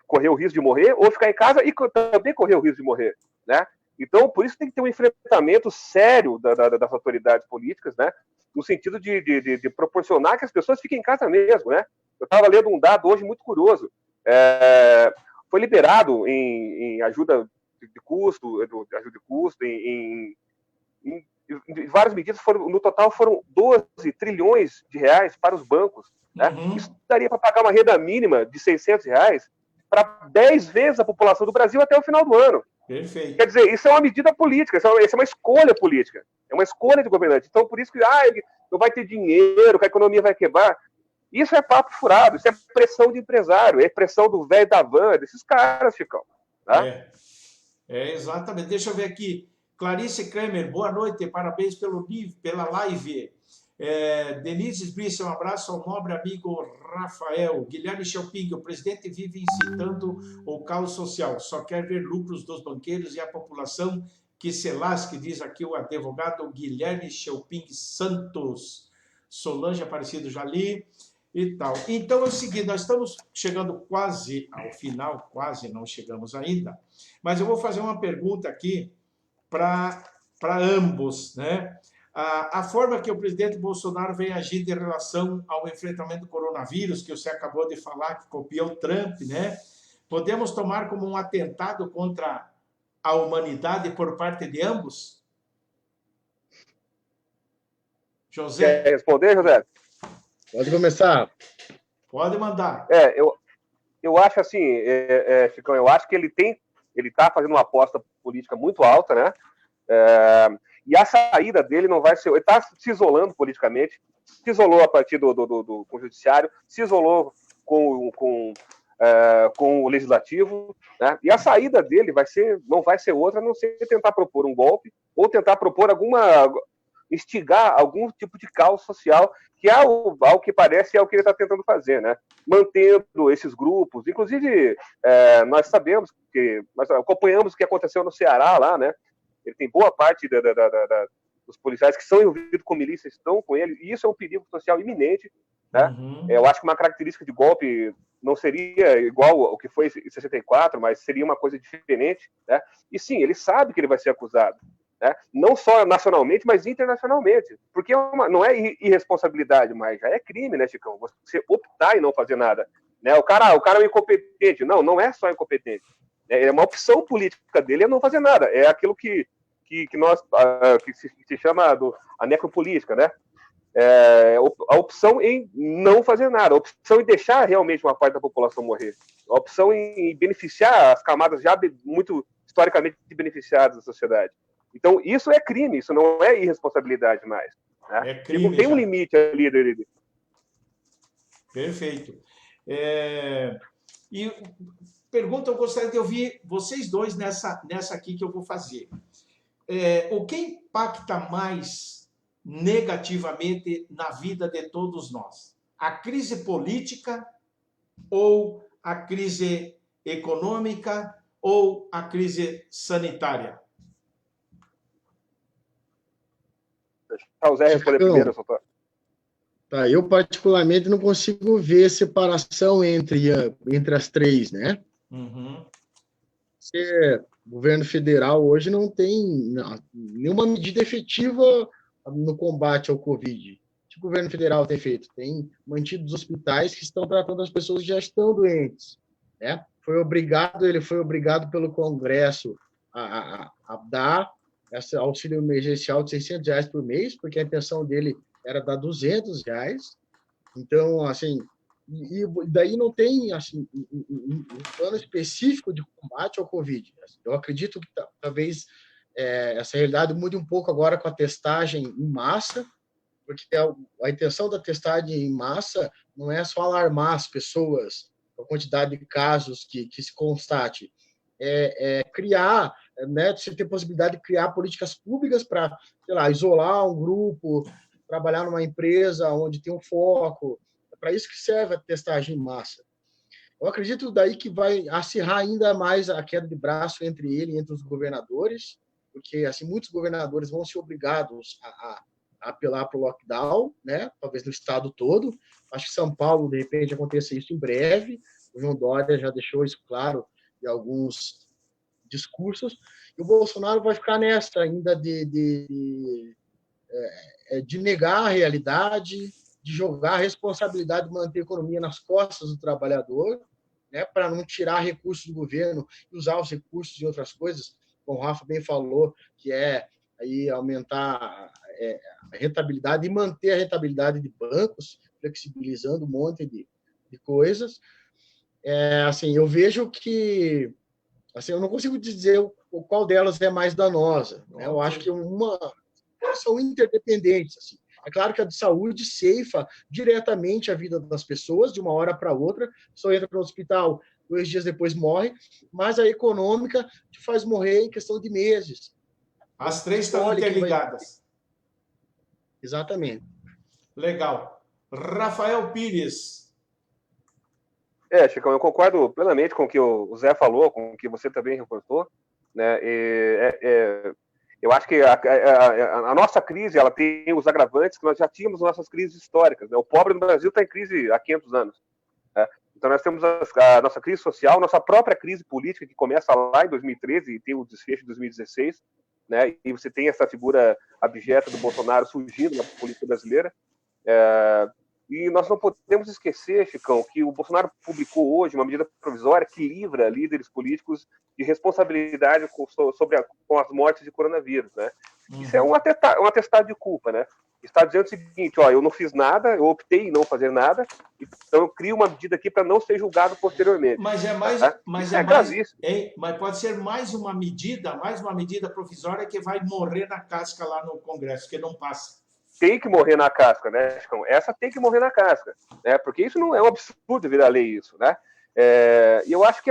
correr o risco de morrer, ou ficar em casa e também correr o risco de morrer, né? Então, por isso tem que ter um enfrentamento sério das autoridades políticas, né? No sentido de proporcionar que as pessoas fiquem em casa mesmo, né? Eu estava lendo um dado hoje muito curioso. Foi liberado em ajuda de custo, em várias medidas, no total foram 12 trilhões de reais para os bancos. Né? Isso daria para pagar uma renda mínima de R$600 para 10 vezes a população do Brasil até o final do ano. Perfeito. Quer dizer, isso é uma medida política, isso é uma escolha política, é uma escolha de governante. Então, por isso que não vai ter dinheiro, que a economia vai quebrar. Isso é papo furado, isso é pressão de empresário, é pressão do velho da van, desses caras, Chicão. Tá? Exatamente. Deixa eu ver aqui. Clarice Kramer, boa noite, parabéns pela live. Denise Brice, um abraço ao nobre amigo Rafael. Guilherme Chelping, o presidente vive incitando o caos social, só quer ver lucros dos banqueiros e a população que se lasque, diz aqui o advogado Guilherme Chelping Santos. Solange Aparecido, já li. e tal. Então é o seguinte, nós estamos chegando quase ao final, quase não chegamos ainda, mas eu vou fazer uma pergunta aqui para ambos, né? A forma que o presidente Bolsonaro vem agindo em relação ao enfrentamento do coronavírus, que você acabou de falar, que copiou o Trump, né? Podemos tomar como um atentado contra a humanidade por parte de ambos? Quer José? responder, José? Pode começar. Pode mandar. Eu acho assim, Chicão, eu acho que ele está fazendo uma aposta política muito alta, né? E a saída dele não vai ser. Ele está se isolando politicamente, se isolou a partir do judiciário, se isolou com o legislativo, né? E a saída dele não vai ser outra, a não ser tentar propor um golpe ou tentar propor instigar algum tipo de caos social, que ao que parece é o que ele está tentando fazer, né? Mantendo esses grupos, inclusive nós sabemos nós acompanhamos o que aconteceu no Ceará lá, né? Ele tem boa parte dos policiais que são envolvidos com milícia estão com ele, e isso é um perigo social iminente, né? Uhum. Eu acho que uma característica de golpe não seria igual ao que foi em 64, mas seria uma coisa diferente, né? E sim, ele sabe que ele vai ser acusado, né? Não só nacionalmente, mas internacionalmente, porque não é irresponsabilidade, mas já é crime, né, Chicão? Você optar em não fazer nada, né? O cara é um incompetente. Não é só incompetente. É uma opção política dele é não fazer nada. É aquilo que se chama a necropolítica, né? A opção em não fazer nada, a opção em deixar realmente uma parte da população morrer, a opção em beneficiar as camadas já muito historicamente beneficiadas da sociedade. Então, isso é crime, isso não é irresponsabilidade mais. Né? É crime, tem um já. limite ali dele. Perfeito. E pergunta, eu gostaria de ouvir vocês dois nessa aqui que eu vou fazer. O que impacta mais negativamente na vida de todos nós? A crise política ou a crise econômica ou a crise sanitária? Deixa o Zé responder primeiro, Soutor. Tá, eu particularmente não consigo ver separação entre as três, né? Uhum. O governo federal hoje não tem nenhuma medida efetiva no combate ao Covid. O que o governo federal tem feito? Tem mantido os hospitais que estão tratando as pessoas que já estão doentes, né? Ele foi obrigado pelo Congresso a dar esse auxílio emergencial de R$600 por mês, porque a intenção dele era dar R$200. Então, assim, e daí não tem assim, um plano específico de combate ao Covid. Eu acredito que talvez essa realidade mude um pouco agora com a testagem em massa, porque a intenção da testagem em massa não é só alarmar as pessoas com a quantidade de casos que se constate, criar, né, você ter possibilidade de criar políticas públicas para, sei lá, isolar um grupo, trabalhar numa empresa onde tem um foco. É para isso que serve a testagem em massa. Eu acredito daí que vai acirrar ainda mais a queda de braço entre ele e entre os governadores, porque assim muitos governadores vão ser obrigados a apelar para o lockdown, né? Talvez no estado todo. Acho que São Paulo, de repente, aconteça isso em breve. O João Dória já deixou isso claro em alguns discursos. E o Bolsonaro vai ficar nessa ainda de negar a realidade, de jogar a responsabilidade de manter a economia nas costas do trabalhador, né, para não tirar recursos do governo e usar os recursos em outras coisas, como o Rafa bem falou, que é aí aumentar a rentabilidade e manter a rentabilidade de bancos, flexibilizando um monte de coisas. Assim, eu vejo que assim, eu não consigo dizer qual delas é mais danosa. Né? Eu acho que são interdependentes. Assim. É claro que a de saúde ceifa diretamente a vida das pessoas, de uma hora para outra. Só entra para o hospital, 2 dias depois morre, mas a econômica te faz morrer em questão de meses. As três estão interligadas. Exatamente. Legal. Rafael Pires. Chicão, eu concordo plenamente com o que o Zé falou, com o que você também reportou, né? Eu acho que a nossa crise ela tem os agravantes que nós já tínhamos nas nossas crises históricas. Né? O pobre no Brasil está em crise há 500 anos. Né? Então, nós temos a nossa crise social, nossa própria crise política, que começa lá em 2013 e tem o desfecho de 2016. Né? E você tem essa figura abjeta do Bolsonaro surgindo na política brasileira. E nós não podemos esquecer, Chicão, que o Bolsonaro publicou hoje uma medida provisória que livra líderes políticos de responsabilidade com as mortes de coronavírus. Né? Isso é um atestado de culpa. Né? Está dizendo o seguinte, ó, eu não fiz nada, eu optei em não fazer nada, então eu crio uma medida aqui para não ser julgado posteriormente. Mas mas pode ser mais uma medida provisória que vai morrer na casca lá no Congresso, que não passa. Tem que morrer na casca, né, Chicão? Essa tem que morrer na casca, né? Porque isso não é um absurdo virar lei, isso, né? E eu acho que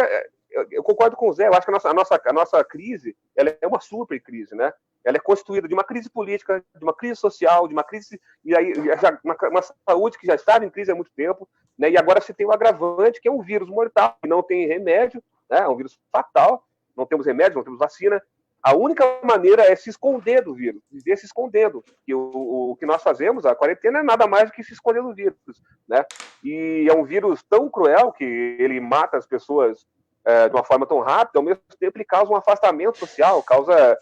eu concordo com o Zé. Eu acho que a nossa crise, ela é uma super crise, né? Ela é constituída de uma crise política, de uma crise social, de uma crise e aí uma saúde que já estava em crise há muito tempo, né? E agora se tem um agravante que é um vírus mortal que não tem remédio, né? É um vírus fatal, não temos remédio, não temos vacina. A única maneira é se esconder do vírus, viver se escondendo. E o que nós fazemos, a quarentena, é nada mais do que se esconder do vírus. Né? E é um vírus tão cruel que ele mata as pessoas de uma forma tão rápida, ao mesmo tempo ele causa um afastamento social, causa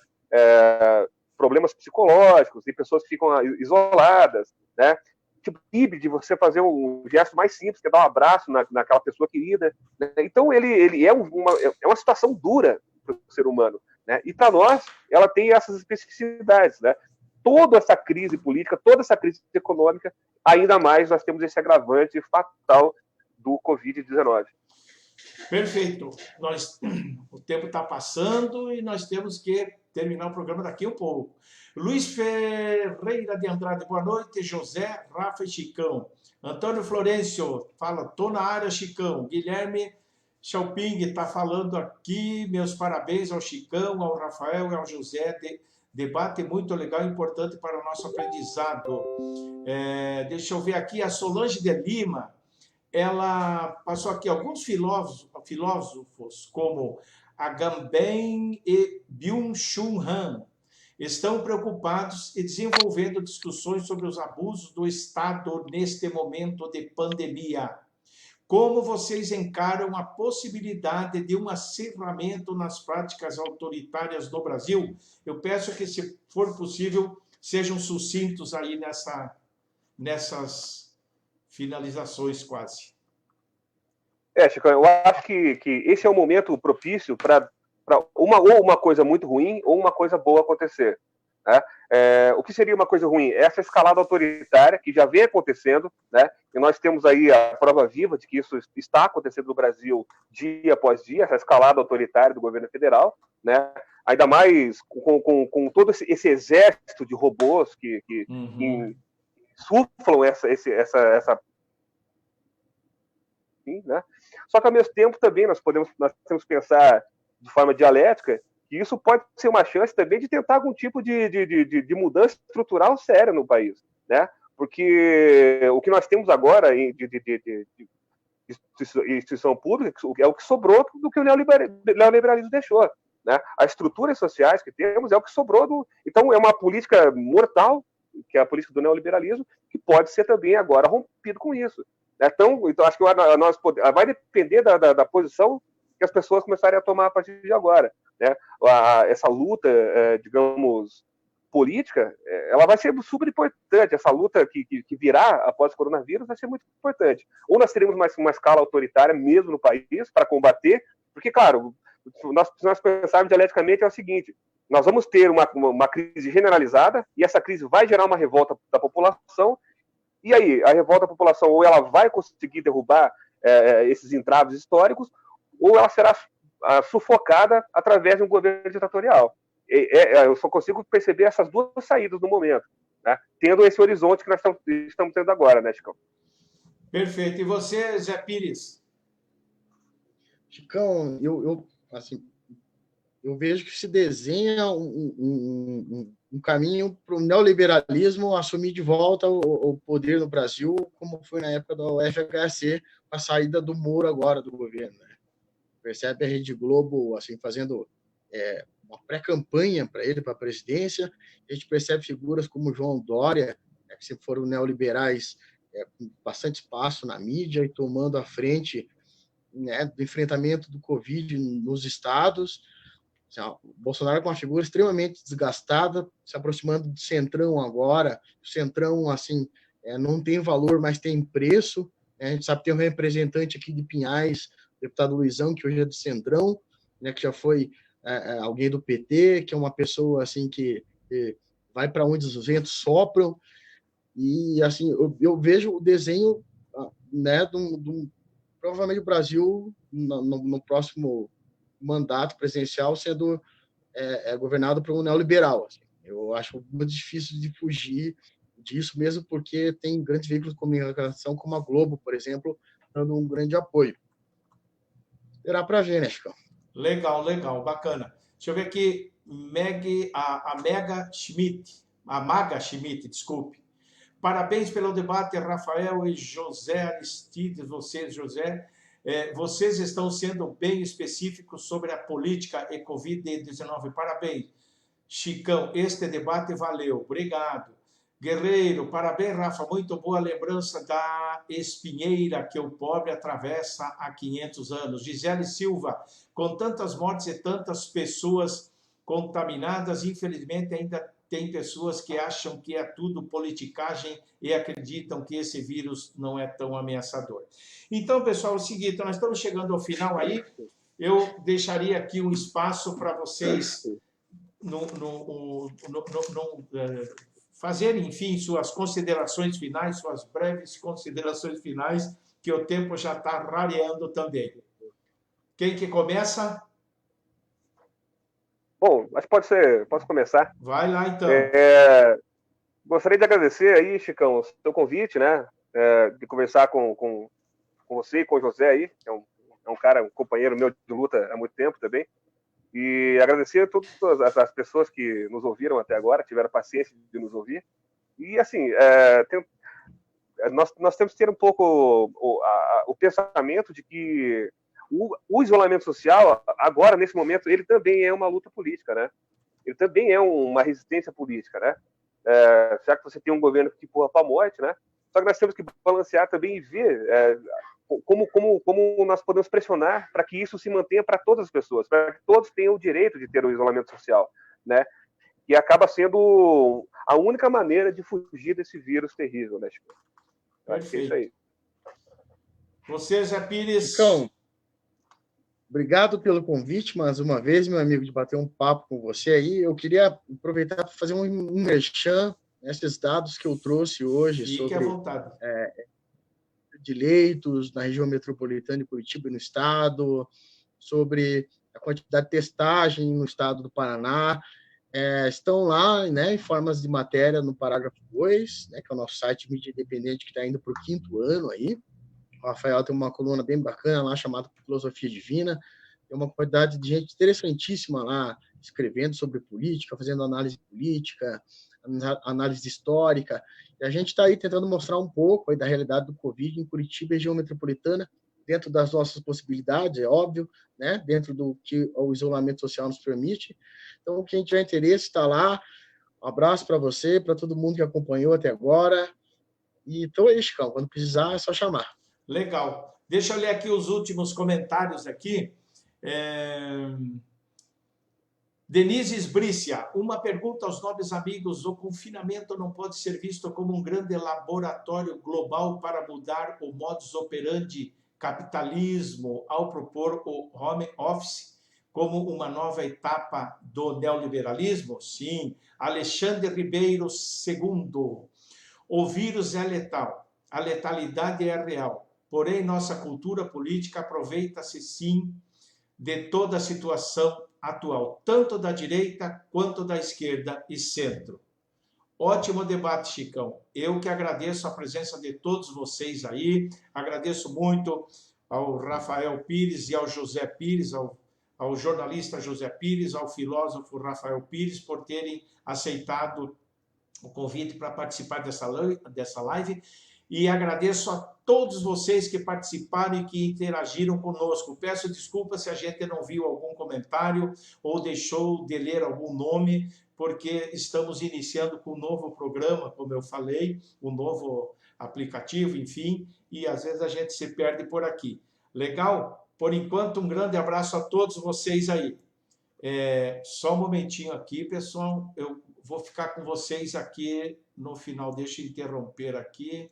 problemas psicológicos, tem pessoas que ficam isoladas, né? Tipo, de você fazer um gesto mais simples, que é dar um abraço naquela pessoa querida. Né? Então, ele é uma situação dura para o ser humano. Né? E para nós, ela tem essas especificidades. Né? Toda essa crise política, toda essa crise econômica, ainda mais nós temos esse agravante fatal do Covid-19. Perfeito. O tempo está passando e nós temos que terminar o programa daqui um pouco. Luiz Ferreira de Andrade, boa noite. José, Rafa e Chicão. Antônio Florencio fala, tô na área, Chicão. Guilherme Chalping está falando aqui, meus parabéns ao Chicão, ao Rafael e ao José. Debate muito legal e importante para o nosso aprendizado. Deixa eu ver aqui, a Solange de Lima, ela passou aqui alguns filósofos como Agamben e Byung-Chul Han estão preocupados e desenvolvendo discussões sobre os abusos do Estado neste momento de pandemia. Como vocês encaram a possibilidade de um acirramento nas práticas autoritárias no Brasil? Eu peço que, se for possível, sejam sucintos aí nessas finalizações quase. Chico, eu acho que esse é o momento propício para ou uma coisa muito ruim ou uma coisa boa acontecer. Né? O que seria uma coisa ruim? Essa escalada autoritária que já vem acontecendo, né? E nós temos aí a prova viva de que isso está acontecendo no Brasil dia após dia, essa escalada autoritária do governo federal, né? Ainda mais com todo esse exército de robôs que suflam essa né? Só que ao mesmo tempo também nós temos que pensar de forma dialética que isso pode ser uma chance também de tentar algum tipo de mudança estrutural séria no país, né? Porque o que nós temos agora de instituição pública é o que sobrou do que o neoliberalismo deixou, né? As estruturas sociais que temos é o que sobrou Então é uma política mortal, que é a política do neoliberalismo, que pode ser também agora rompido com isso. Então acho que vai depender da posição que as pessoas começarem a tomar a partir de agora. Né? Essa luta, digamos, política, ela vai ser super importante. Essa luta que virá após o coronavírus vai ser muito importante. Ou nós teremos uma escala autoritária mesmo no país para combater, porque, claro, se nós pensarmos dialeticamente, é o seguinte: nós vamos ter uma crise generalizada e essa crise vai gerar uma revolta da população. E aí, a revolta da população, ou ela vai conseguir derrubar esses entraves históricos, ou ela será sufocada através de um governo ditatorial. Eu só consigo perceber essas duas saídas no momento, né? Tendo esse horizonte que nós estamos tendo agora, né, Chicão? Perfeito. E você, Zé Pires? Chicão, eu vejo que se desenha um caminho para o neoliberalismo assumir de volta o poder no Brasil, como foi na época do FHC, a saída do Moro agora do governo. Né? Percebe a Rede Globo assim, fazendo uma pré-campanha para ele, para a presidência. A gente percebe figuras como João Dória, né, que sempre foram neoliberais, com bastante espaço na mídia e tomando a frente, né, do enfrentamento do Covid nos estados. O Bolsonaro é uma figura extremamente desgastada, se aproximando do Centrão agora. O Centrão, assim, não tem valor, mas tem preço. A gente sabe que tem um representante aqui de Pinhais, o deputado Luizão, que hoje é do Centrão, né, que já foi alguém do PT, que é uma pessoa assim que vai para onde os ventos sopram. E assim, eu vejo o desenho, né, provavelmente o Brasil no próximo mandato presidencial sendo governado por um neoliberal. Assim. Eu acho muito difícil de fugir disso, mesmo porque tem grandes veículos de comunicação, como a Globo, por exemplo, dando um grande apoio. Será para ver, né, Chico? Legal, legal, bacana. Deixa eu ver aqui, a Maga Schmidt, desculpe. Parabéns pelo debate, Rafael e José Aristides, vocês, José. Vocês estão sendo bem específicos sobre a política e Covid-19. Parabéns, Chicão. Este debate valeu. Obrigado. Guerreiro, parabéns, Rafa. Muito boa lembrança da espinheira que o pobre atravessa há 500 anos. Gisele Silva, com tantas mortes e tantas pessoas contaminadas, infelizmente ainda tem pessoas que acham que é tudo politicagem e acreditam que esse vírus não é tão ameaçador. Então, pessoal, é o seguinte, nós estamos chegando ao final aí. Eu deixaria aqui um espaço para vocês fazerem, enfim, suas considerações finais, suas breves considerações finais, que o tempo já está rareando também. Quem que começa? Bom, mas posso começar. Vai lá, então. Gostaria de agradecer aí, Chicão, o seu convite, né? De conversar com você e com o José aí, que é um cara, um companheiro meu de luta há muito tempo também. E agradecer a todas as pessoas que nos ouviram até agora, tiveram paciência de nos ouvir. E, assim, nós temos que ter um pouco o pensamento de que o isolamento social, agora, nesse momento, ele também é uma luta política, né? Ele também é uma resistência política, né? Já que você tem um governo que te empurra para a morte, né? Só que nós temos que balancear também e ver como nós podemos pressionar para que isso se mantenha para todas as pessoas, para que todos tenham o direito de ter o isolamento social, né? E acaba sendo a única maneira de fugir desse vírus terrível, né, Chico? Acho que é isso aí. Você, Zé Pires. Então, obrigado pelo convite, mais uma vez, meu amigo, de bater um papo com você aí. Eu queria aproveitar para fazer um merchan, esses dados que eu trouxe hoje Fique sobre à vontade. De leitos na região metropolitana de Curitiba e no estado, sobre a quantidade de testagem no estado do Paraná. Estão lá, né, em formas de matéria no parágrafo 2, né, que é o nosso site mídia independente, que está indo para o 5º ano aí. O Rafael tem uma coluna bem bacana lá, chamada Filosofia Divina. Tem uma quantidade de gente interessantíssima lá, escrevendo sobre política, fazendo análise política, análise histórica. E a gente está aí tentando mostrar um pouco aí da realidade do Covid em Curitiba e região metropolitana, dentro das nossas possibilidades, é óbvio, né? Dentro do que o isolamento social nos permite. Então, quem tiver interesse, está lá. Um abraço para você, para todo mundo que acompanhou até agora. E então é isso, Chico. Quando precisar, é só chamar. Legal. Deixa eu ler aqui os últimos comentários aqui. Denise Esbrícia, uma pergunta aos nobres amigos: o confinamento não pode ser visto como um grande laboratório global para mudar o modus operandi capitalismo ao propor o home office como uma nova etapa do neoliberalismo? Sim. Alexandre Ribeiro II, o vírus é letal, a letalidade é real, porém nossa cultura política aproveita-se sim de toda a situação atual, tanto da direita quanto da esquerda e centro. Ótimo debate, Chicão. Eu que agradeço a presença de todos vocês aí, agradeço muito ao Rafael Pires e ao José Pires, ao jornalista José Pires, ao filósofo Rafael Pires, por terem aceitado o convite para participar dessa live. e agradeço a todos vocês que participaram e que interagiram conosco. Peço desculpas se a gente não viu algum comentário ou deixou de ler algum nome, porque estamos iniciando com um novo programa, como eu falei, um novo aplicativo, enfim, e às vezes a gente se perde por aqui. Legal? Por enquanto, um grande abraço a todos vocês aí. Só um momentinho aqui, pessoal, eu vou ficar com vocês aqui no final, deixa eu interromper aqui.